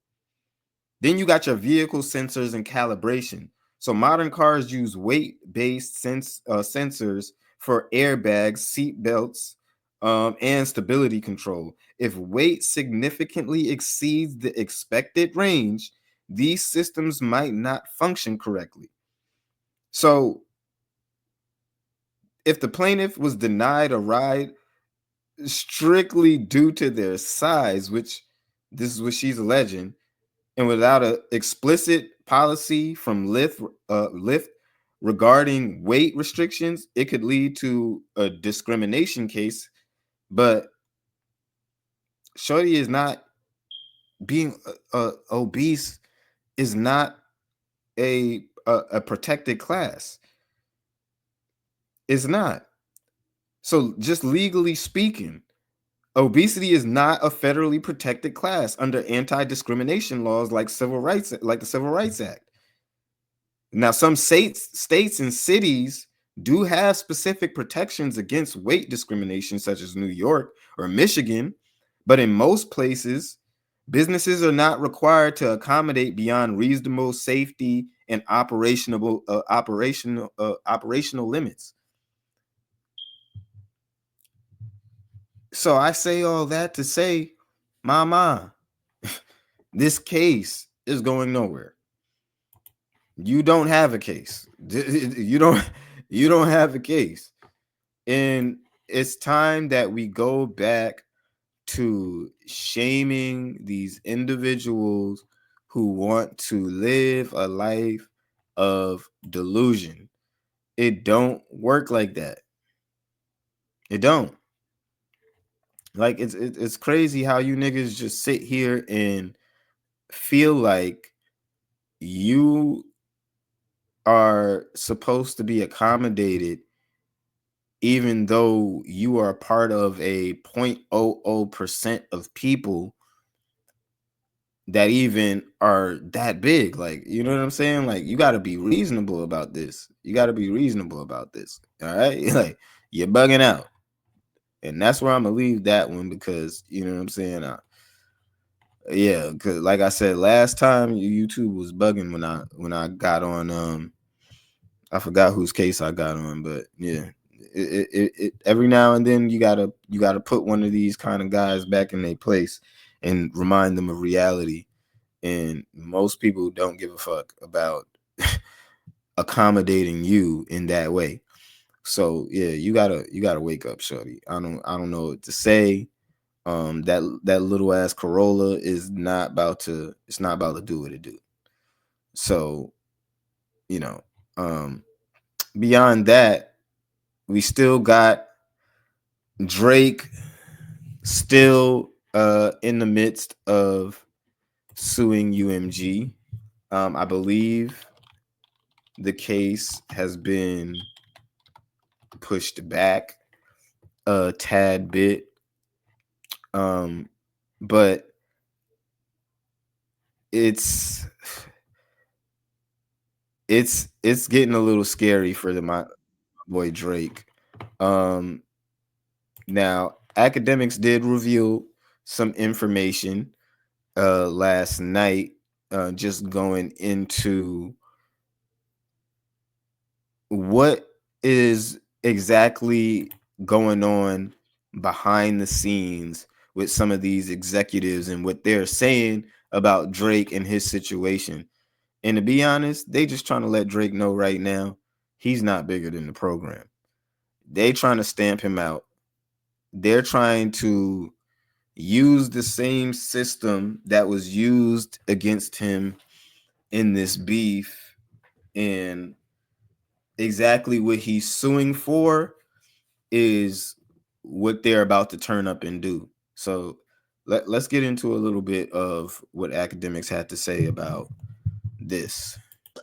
Then you got your vehicle sensors and calibration. So modern cars use weight-based sensors for airbags, seat belts, and stability control. If weight significantly exceeds the expected range, these systems might not function correctly. So if the plaintiff was denied a ride strictly due to their size, which this is what she's alleging, and without an explicit policy from Lyft regarding weight restrictions, it could lead to a discrimination case. But Shorty is not being obese is not a protected class. It's not. So just legally speaking, obesity is not a federally protected class under anti-discrimination laws like the Civil Rights Act. Now, some states and cities do have specific protections against weight discrimination, such as New York or Michigan, but in most places, businesses are not required to accommodate beyond reasonable safety and operational limits. So I say all that to say, Mama, this case is going nowhere. You don't have a case. You don't have a case. And it's time that we go back to shaming these individuals who want to live a life of delusion. It don't work like that. It don't. Like it's crazy how you niggas just sit here and feel like you are supposed to be accommodated even though you are part of a 0.00% of people that even are that big. Like, you know what I'm saying? Like, you got to be reasonable about this. You got to be reasonable about this. All right? Like, you're bugging out. And that's where I'm going to leave that one, because, you know what I'm saying? Yeah, because like I said, last time YouTube was bugging when I got on, I forgot whose case I got on, but yeah. It every now and then you gotta put one of these kind of guys back in their place and remind them of reality. And most people don't give a fuck about accommodating you in that way. So yeah, you gotta wake up, shorty. I don't know what to say. That little ass Corolla is not about to do what it do. So, you know, beyond that, we still got Drake still in the midst of suing UMG. I believe the case has been pushed back a tad bit. But it's getting a little scary for my boy Drake. Now, Akademiks did reveal some information last night, just going into what is exactly going on behind the scenes with some of these executives and what they're saying about Drake and his situation. And to be honest, they just trying to let Drake know right now he's not bigger than the program. They trying to stamp him out. They're trying to use the same system that was used against him in this beef, and exactly what he's suing for is what they're about to turn up and do. So let's get into a little bit of what Akademiks had to say about this.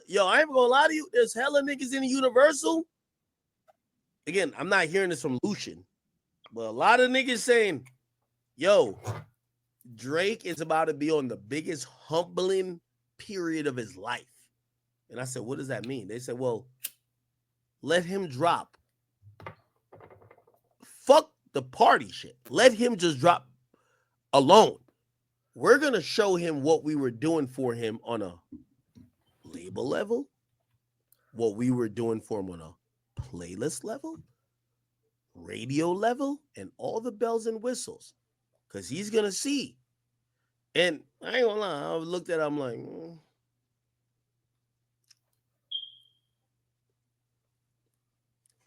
Yo, I ain't gonna lie to you. There's hella niggas in the Universal. Again, I'm not hearing this from Lucian, but a lot of niggas saying, yo, Drake is about to be on the biggest humbling period of his life. And I said, what does that mean? They said, well, let him drop. Fuck the party shit. Let him just drop alone. We're going to show him what we were doing for him on a label level, what we were doing for him on a playlist level, radio level, and all the bells and whistles. Because he's going to see. And I ain't gonna lie, I looked at it, I'm like,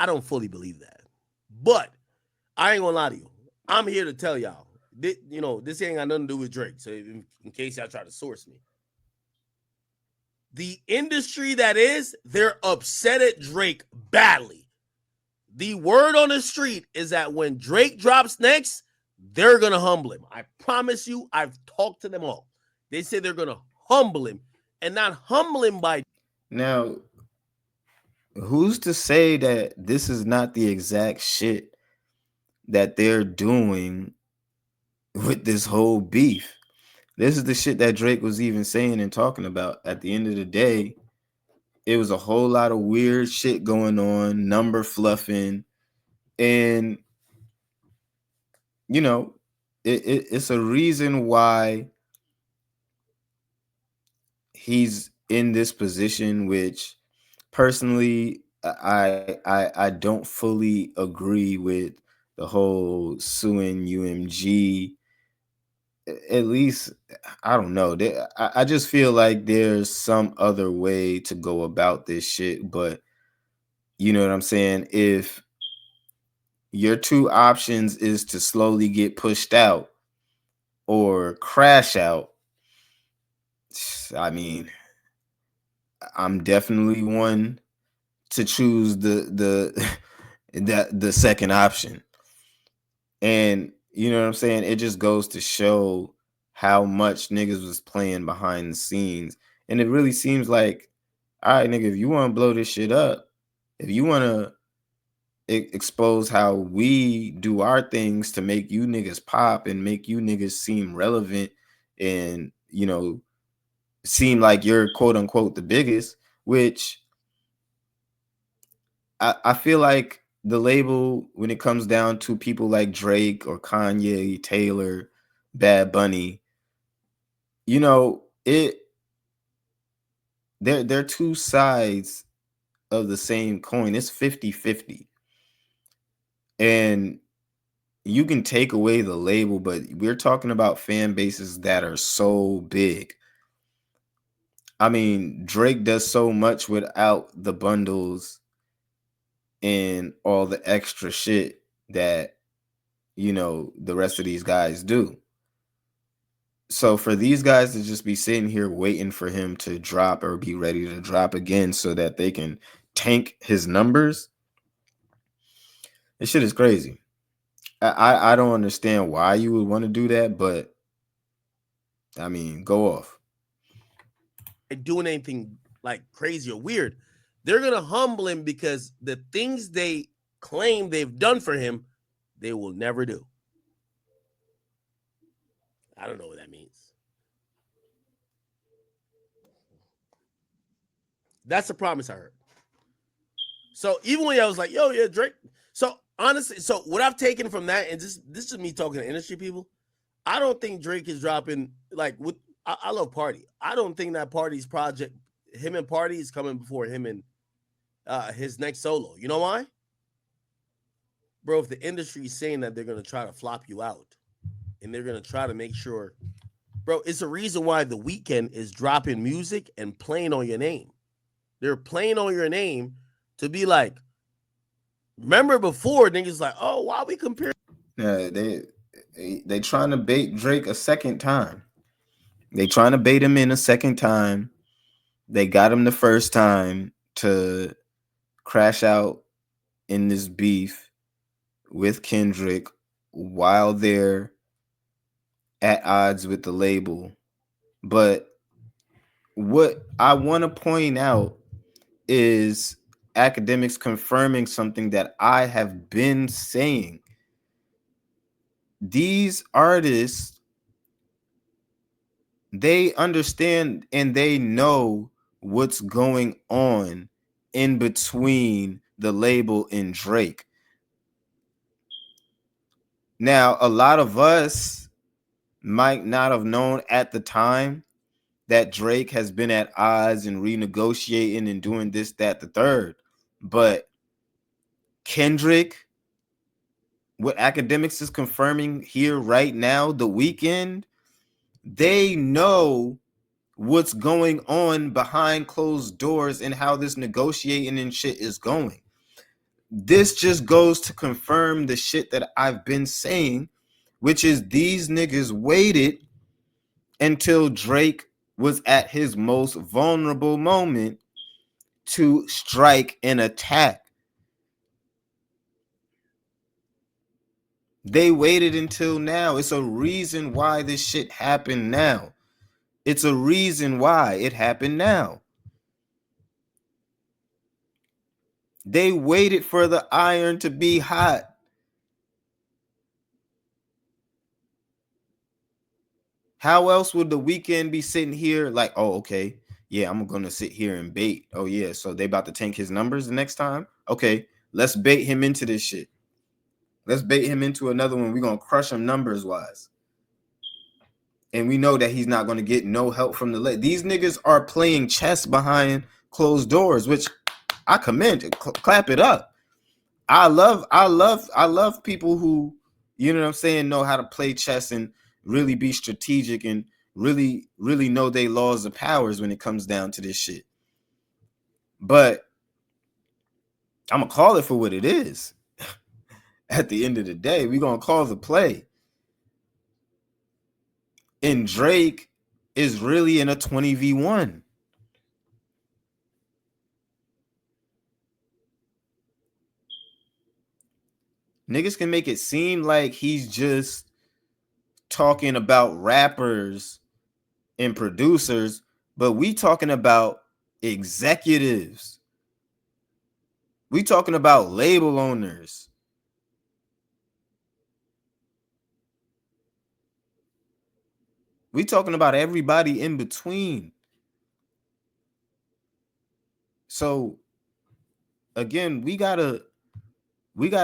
I don't fully believe that. But I ain't gonna lie to you. I'm here to tell y'all, this ain't got nothing to do with Drake. So in case y'all try to source me. The industry that is, they're upset at Drake badly. The word on the street is that when Drake drops next, they're going to humble him. I promise you, I've talked to them all. They say they're going to humble him, and not humble him by... Now, who's to say that this is not the exact shit that they're doing with this whole beef? This is the shit that Drake was even saying and talking about. At the end of the day, it was a whole lot of weird shit going on, number fluffing, and it's a reason why he's in this position, which personally I don't fully agree with the whole suing UMG. At least, I don't know. I just feel like there's some other way to go about this shit. But you know what I'm saying? If your two options is to slowly get pushed out or crash out, I mean, I'm definitely one to choose the the second option. And you know what I'm saying? It just goes to show how much niggas was playing behind the scenes. And it really seems like, all right, nigga, if you want to blow this shit up, if you want to expose how we do our things to make you niggas pop and make you niggas seem relevant and, you know, seem like you're quote unquote the biggest, which I feel like the label, when it comes down to people like Drake or Kanye, Taylor, Bad Bunny, you know, they're two sides of the same coin. It's 50-50. And you can take away the label, but we're talking about fan bases that are so big. I mean, Drake does so much without the bundles and all the extra shit that, you know, the rest of these guys do. So for these guys to just be sitting here waiting for him to drop or be ready to drop again so that they can tank his numbers, this shit is crazy. I don't understand why you would want to do that, but I mean, go off. Doing anything like crazy or weird. They're gonna humble him because the things they claim they've done for him, they will never do. I don't know what that means. That's the promise I heard. So even when I was like, yo, yeah, Drake. So honestly, so what I've taken from that, and this is me talking to industry people, I don't think Drake is dropping, like, with I love Party. I don't think that Party's project, him and Party, is coming before him and his next solo. You know why? Bro, if the industry is saying that they're going to try to flop you out and they're going to try to make sure, bro, it's a reason why The Weeknd is dropping music and playing on your name. They're playing on your name to be like, remember before niggas like, oh, why we compare? Yeah, they trying to bait Drake a second time. They trying to bait him in a second time. They got him the first time to crash out in this beef with Kendrick while they're at odds with the label. But what I want to point out is Akademiks confirming something that I have been saying. These artists, they understand and they know what's going on in between the label and Drake. Now, a lot of us might not have known at the time that Drake has been at odds and renegotiating and doing this, that, the third. But Kendrick, what Akademiks is confirming here right now, The Weeknd, they know what's going on behind closed doors and how this negotiating and shit is going. This just goes to confirm the shit that I've been saying, which is these niggas waited until Drake was at his most vulnerable moment to strike and attack. They waited until now. It's a reason why this shit happened now. It's a reason why it happened now. They waited for the iron to be hot. How else would The Weeknd be sitting here like, oh, okay, yeah, I'm going to sit here and bait. Oh, yeah, so they about to tank his numbers the next time? Okay, let's bait him into this shit. Let's bait him into another one. We're going to crush him numbers-wise. And we know that he's not going to get no help from the late. These niggas are playing chess behind closed doors, which I commend. Clap it up. I love people who, you know what I'm saying, know how to play chess and really be strategic and really know their laws of powers when it comes down to this shit. But I'm gonna call it for what it is. At the end of the day, we're gonna call the play. And Drake is really in a 20v1. Niggas can make it seem like he's just talking about rappers and producers, but we talking about executives. We talking about label owners. We talking about everybody in between. So again, we gotta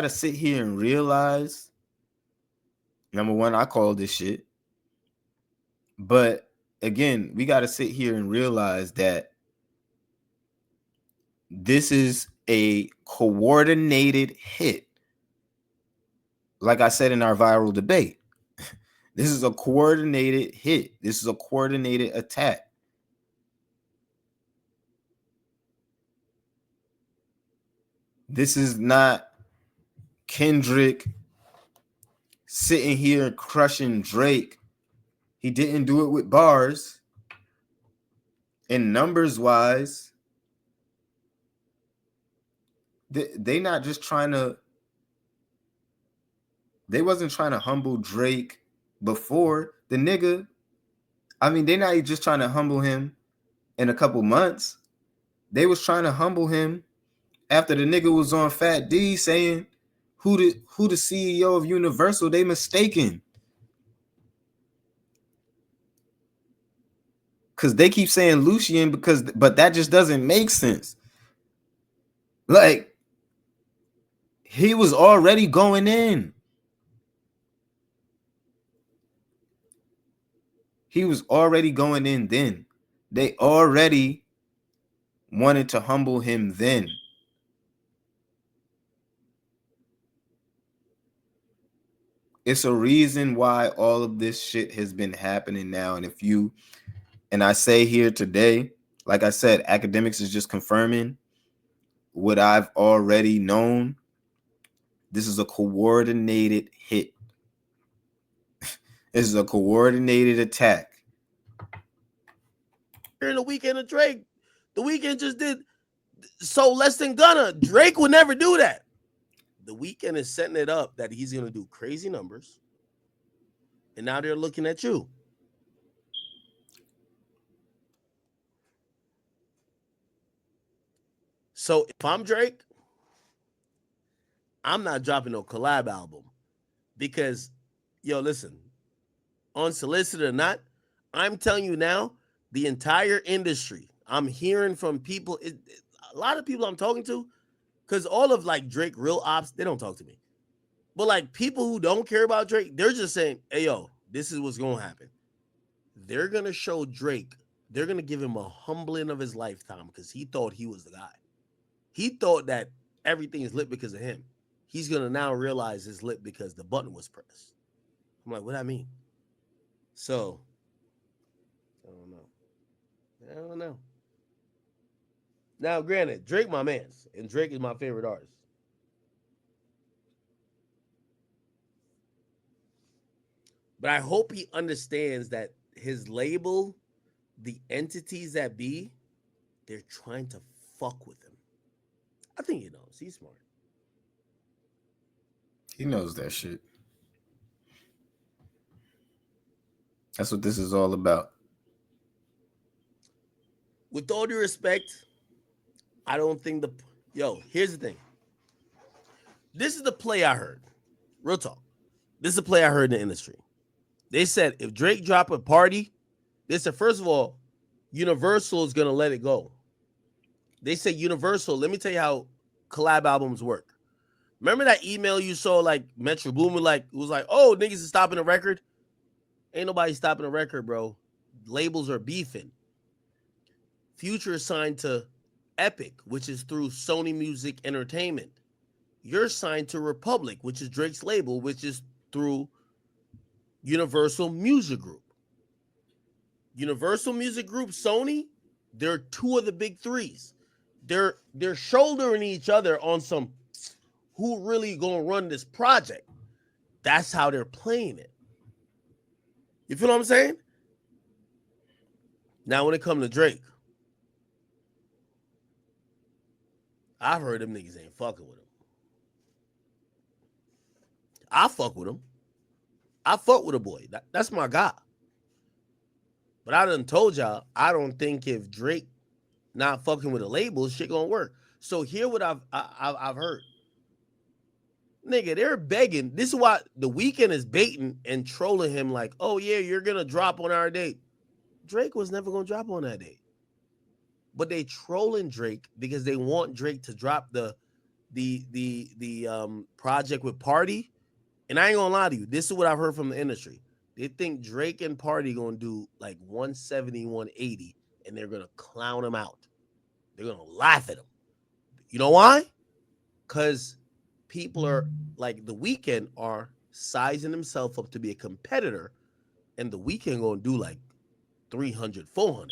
sit here and realize, number one, I call this shit. But again, we gotta sit here and realize that this is a coordinated hit. Like I said in our viral debate, this is a coordinated hit. This is a coordinated attack. This is not Kendrick sitting here crushing Drake. He didn't do it with bars. And numbers wise, they not just trying to, they wasn't trying to humble Drake before. The nigga, I mean, they not just trying to humble him in a couple months. They was trying to humble him after the nigga was on Fat D saying who the CEO of Universal, they mistaken. Because they keep saying Lucien but that just doesn't make sense. Like, he was already going in. He was already going in then. They already wanted to humble him then. It's a reason why all of this shit has been happening now. And I say here today, like I said, Akademiks is just confirming what I've already known. This is a coordinated hit. This is a coordinated attack. During the weekend of Drake, the weekend just did so less than Gunna. Drake would never do that. The weekend is setting it up that he's going to do crazy numbers. And now they're looking at you. So if I'm Drake, I'm not dropping no collab album because, yo, listen, unsolicited or not, I'm telling you now, the entire industry, I'm hearing from people, a lot of people I'm talking to, because all of like Drake real ops, they don't talk to me. But like people who don't care about Drake, they're just saying, hey, yo, this is what's going to happen. They're going to show Drake, they're going to give him a humbling of his lifetime because he thought he was the guy. He thought that everything is lit because of him. He's going to now realize it's lit because the button was pressed. I'm like, what do I mean? So, I don't know. Now, granted, Drake my mans, and Drake is my favorite artist. But I hope he understands that his label, the entities that be, they're trying to fuck with him. I think he knows. He's smart. He knows that shit. That's what this is all about. With all due respect, I don't think here's the thing. This is the play I heard. Real talk. This is the play I heard in the industry. They said if Drake drop a party, they said, first of all, Universal is going to let it go. They said Universal, let me tell you how collab albums work. Remember that email you saw like Metro Boomin was like, oh, niggas is stopping a record? Ain't nobody stopping a record, bro. Labels are beefing. Future is signed to Epic, which is through Sony Music Entertainment. You're signed to Republic, which is Drake's label, which is through Universal Music Group. Universal Music Group, Sony, they're two of the big threes. They're shouldering each other on some who really gonna run this project. That's how they're playing it. You feel what I'm saying? Now, when it comes to Drake, I've heard them niggas ain't fucking with him. I fuck with him. I fuck with a boy. That's my guy. But I done told y'all, I don't think if Drake not fucking with a label, shit gonna work. So here what I've heard. Nigga, they're begging. This is why The Weeknd is baiting and trolling him like, oh yeah, you're gonna drop on our date. Drake was never gonna drop on that date. But they trolling Drake because they want Drake to drop the project with Party. And I ain't gonna lie to you, this is what I've heard from the industry. They think Drake and Party gonna do like 170, 180, and they're gonna clown him out. They're gonna laugh at him. You know why? Because people are like The Weeknd are sizing himself up to be a competitor, and The Weeknd gonna do like 300, 400.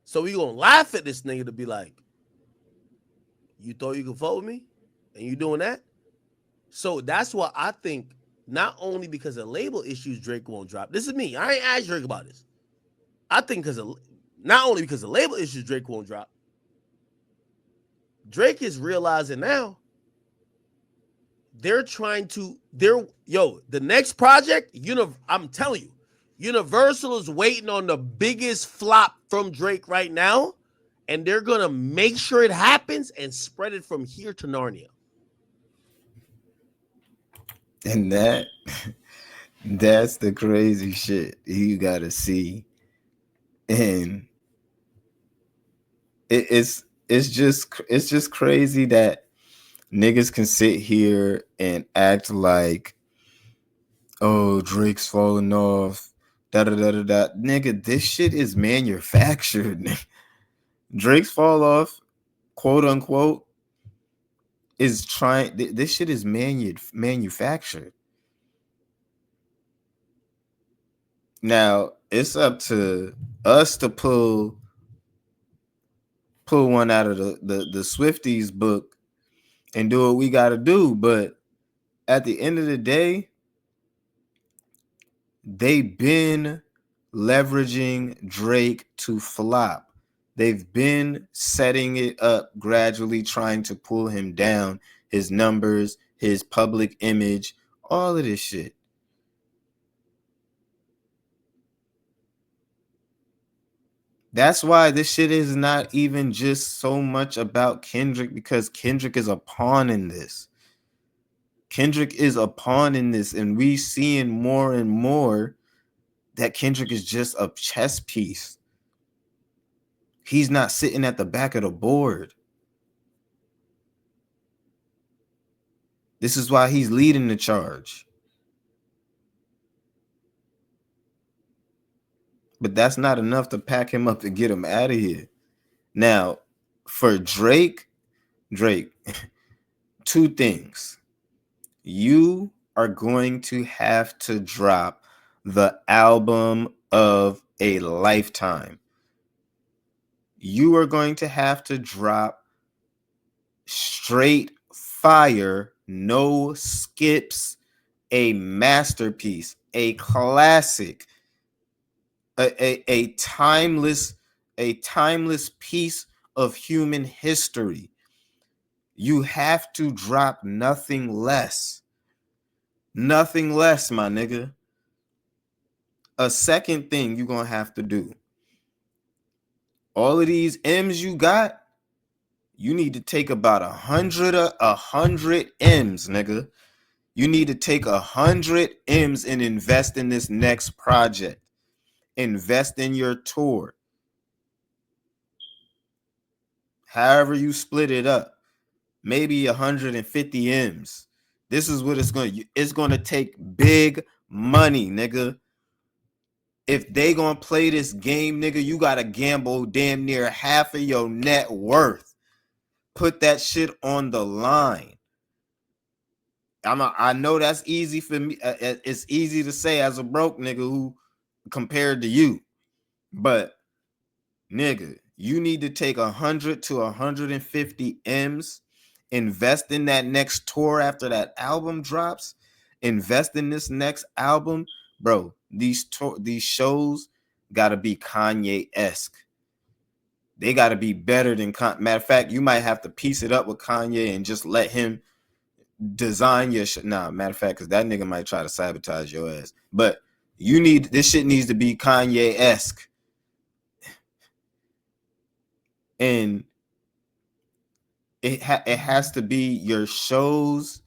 So we gonna laugh at this nigga to be like, you thought you could fuck with me? And you doing that? So that's why I think not only because of label issues Drake won't drop. This is me. I ain't asked Drake about this. I think because of not only because of label issues Drake won't drop. Drake is realizing now they're trying to the next project, I'm telling you, Universal is waiting on the biggest flop from Drake right now, and they're gonna make sure it happens and spread it from here to Narnia. And that's the crazy shit you gotta see. And it's just crazy that niggas can sit here and act like, oh, Drake's falling off, da da da da da. Nigga, this shit is manufactured. Drake's fall off, quote unquote, is trying. This shit is manufactured. Now it's up to us to pull one out of the Swifties book and do what we got to do. But at the end of the day, they've been leveraging Drake to flop. They've been setting it up gradually, trying to pull him down, his numbers, his public image, all of this shit. That's why this shit is not even just so much about Kendrick, because Kendrick is a pawn in this. Kendrick is a pawn in this, and we seeing more and more that Kendrick is just a chess piece. He's not sitting at the back of the board. This is why he's leading the charge. But that's not enough to pack him up to get him out of here. Now, for Drake, two things. You are going to have to drop the album of a lifetime. You are going to have to drop straight fire, no skips, a masterpiece, a classic, a timeless piece of human history. You have to drop nothing less. Nothing less, my nigga. A second thing you're gonna have to do. All of these M's you got, you need to take about 100 M's, nigga. You need to take 100 M's and invest in this next project. Invest in your tour. However you split it up. Maybe 150 M's. This is what it's going to take big money, nigga. If they going to play this game, nigga, you got to gamble damn near half of your net worth. Put that shit on the line. I know that's easy for me. It's easy to say as a broke nigga who compared to you. But nigga, you need to take 100 to 150 M's. Invest in that next tour after that album drops. Invest in this next album, bro. These shows gotta be Kanye-esque. They gotta be better than matter of fact, you might have to piece it up with Kanye and just let him design your shit. Nah, matter of fact, because that nigga might try to sabotage your ass. But this shit needs to be Kanye-esque. And it has to be your shows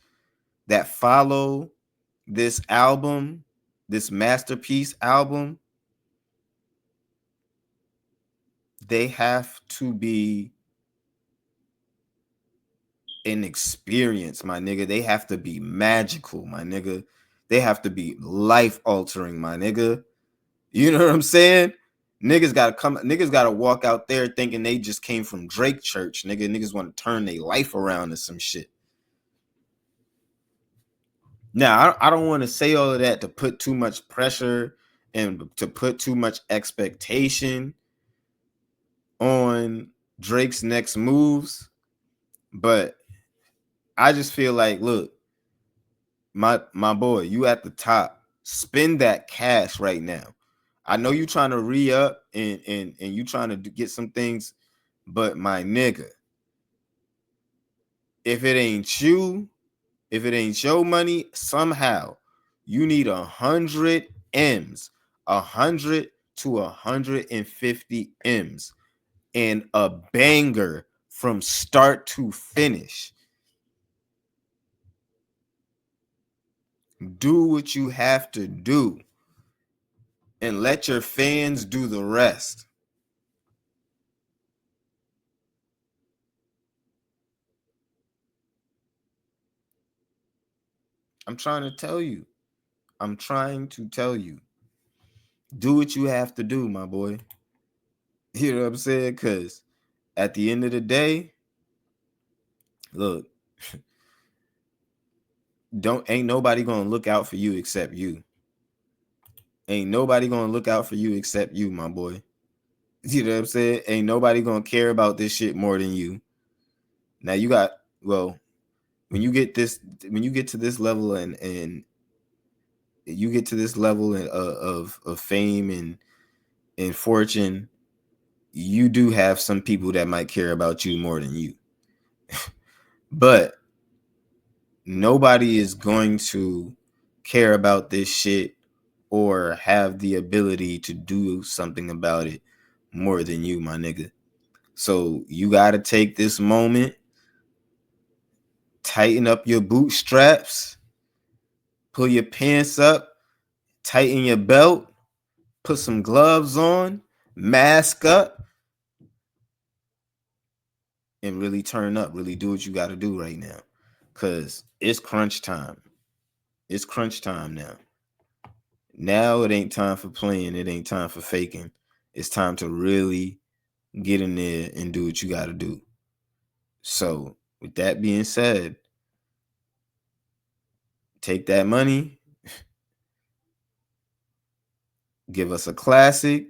that follow this album, this masterpiece album, they have to be an experience, my nigga. They have to be magical, my nigga. They have to be life altering, my nigga. You know what I'm saying? Niggas gotta walk out there thinking they just came from Drake church, nigga. Niggas want to turn their life around to some shit. Now, I don't want to say all of that to put too much pressure and to put too much expectation on Drake's next moves, but I just feel like, look, my boy, you at the top. Spend that cash right now. I know you trying to re-up and you trying to get some things, but my nigga, if it ain't you, if it ain't your money, somehow you need 100 M's, 100 to 150 M's, and a banger from start to finish. Do what you have to do and let your fans do the rest. I'm trying to tell you. Do what you have to do, my boy. You know what I'm saying? Because at the end of the day, look, ain't nobody gonna look out for you except you. Ain't nobody gonna look out for you except you, my boy. You know what I'm saying? Ain't nobody gonna care about this shit more than you. Now you got, well, when you get to this level and you get to this level of fame and fortune, you do have some people that might care about you more than you. But nobody is going to care about this shit or have the ability to do something about it more than you, my nigga. So you got to take this moment, tighten up your bootstraps, pull your pants up, tighten your belt, put some gloves on, mask up, and really turn up, really do what you got to do right now. Because it's crunch time. It's crunch time now. Now it ain't time for playing. It ain't time for faking. It's time to really get in there and do what you got to do. So with that being said, take that money, give us a classic,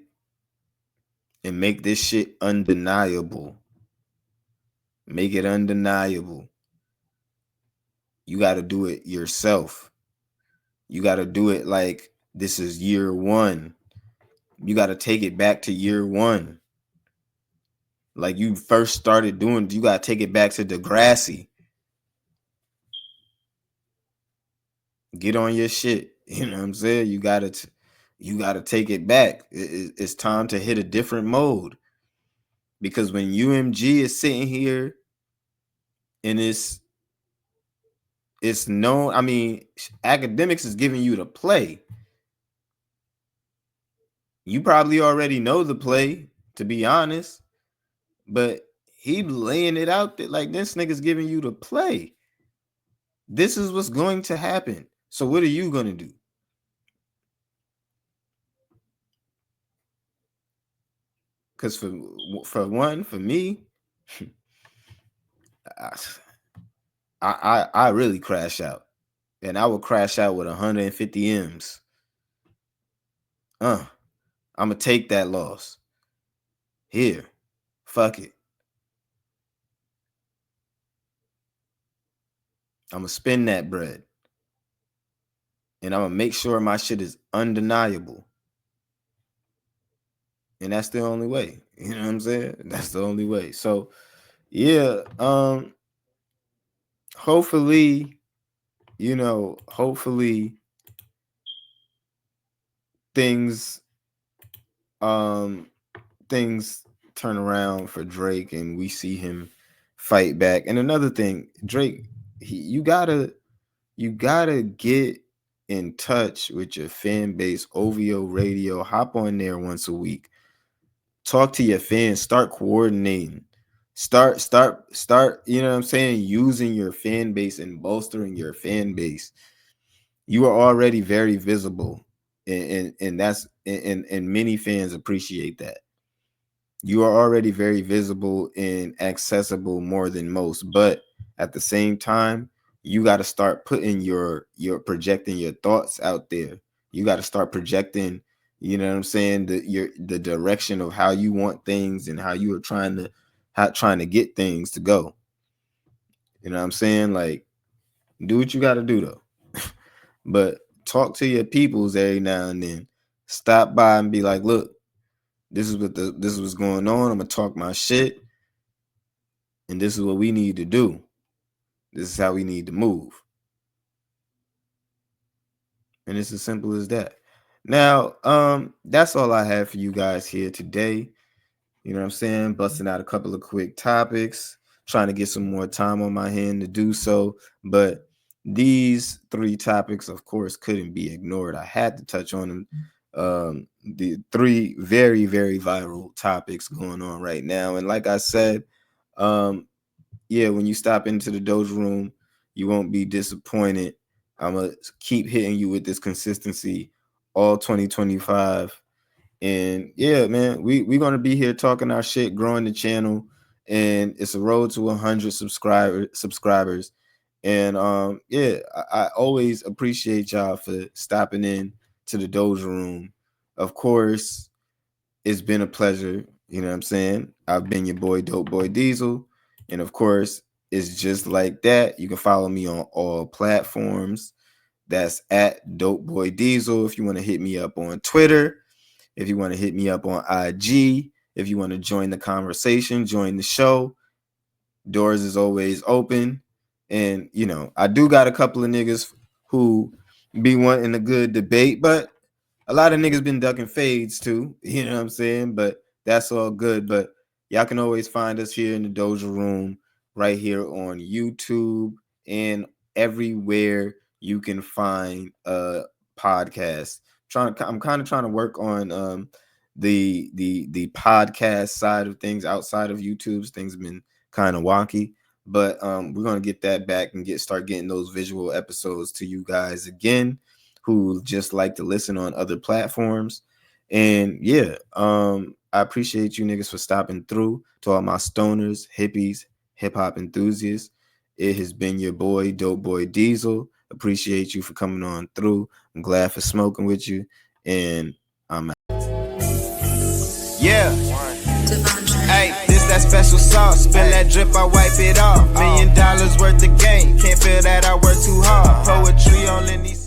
and make this shit undeniable. Make it undeniable. You got to do it yourself. You got to do it like this is year one. You got to take it back to year one. Like you first started doing, you got to take it back to Degrassi. Get on your shit. You know what I'm saying? You got to take it back. It's time to hit a different mode. Because when UMG is sitting here and it's known, I mean, Akademiks is giving you the play. You probably already know the play, to be honest, but he laying it out there like this nigga's giving you the play. This is what's going to happen. So what are you going to do? Because for me, I really crash out. And I will crash out with 150 M's. I'm going to take that loss. Here. Fuck it. I'm going to spend that bread. And I'm going to make sure my shit is undeniable. And that's the only way. You know what I'm saying? That's the only way. So, yeah. Hopefully things turn around for Drake and we see him fight back. And another thing, Drake, you gotta you gotta get in touch with your fan base. OVO Radio, hop on there once a week. Talk to your fans, start coordinating. Start, you know what I'm saying, using your fan base and bolstering your fan base. You are already very visible, and that's and many fans appreciate that. You are already very visible and accessible more than most, but at the same time, you got to start putting your projecting your thoughts out there. You got to start projecting, you know what I'm saying, the direction of how you want things and how you are trying to get things to go. You know what I'm saying? Like, do what you got to do though. But talk to your peoples every now and then. Stop by and be like, look, this is what's going on. I'm gonna talk my shit, and this is what we need to do. This is how we need to move. And it's as simple as that. Now, that's all I have for you guys here today. You know what I'm saying? Busting out a couple of quick topics, trying to get some more time on my hand to do so. But these 3 topics, of course, couldn't be ignored. I had to touch on them. The 3 very, very viral topics going on right now. And like I said, yeah, when you stop into the Doja Room, you won't be disappointed. I'm gonna keep hitting you with this consistency all 2025. And yeah, man, we're gonna be here talking our shit, growing the channel, and it's a road to 100 subscribers. And yeah, I always appreciate y'all for stopping in to the Doja Room. Of course, it's been a pleasure. You know what I'm saying? I've been your boy, Dope Boy Diesel. And of course, it's just like that. You can follow me on all platforms. That's at Dope Boy Diesel. If you want to hit me up on Twitter, if you want to hit me up on IG, if you want to join the conversation, join the show, doors is always open. And, you know, I do got a couple of niggas who be wanting a good debate, but a lot of niggas been ducking fades too. You know what I'm saying? But that's all good. But y'all can always find us here in the Doja Room, right here on YouTube and everywhere you can find a podcast. I'm kind of trying to work on the podcast side of things outside of YouTube's. Things have been kind of wonky, but we're gonna get that back and start getting those visual episodes to you guys again, who just like to listen on other platforms. And yeah, I appreciate you niggas for stopping through. To all my stoners, hippies, hip-hop enthusiasts, it has been your boy, Dope Boy Diesel. Appreciate you for coming on through. I'm glad for smoking with you, and I'm out. Yeah. Hey, this that special sauce. Spill that drip, I wipe it off. $1 million worth of game. Can't feel that I work too hard. Poetry only needs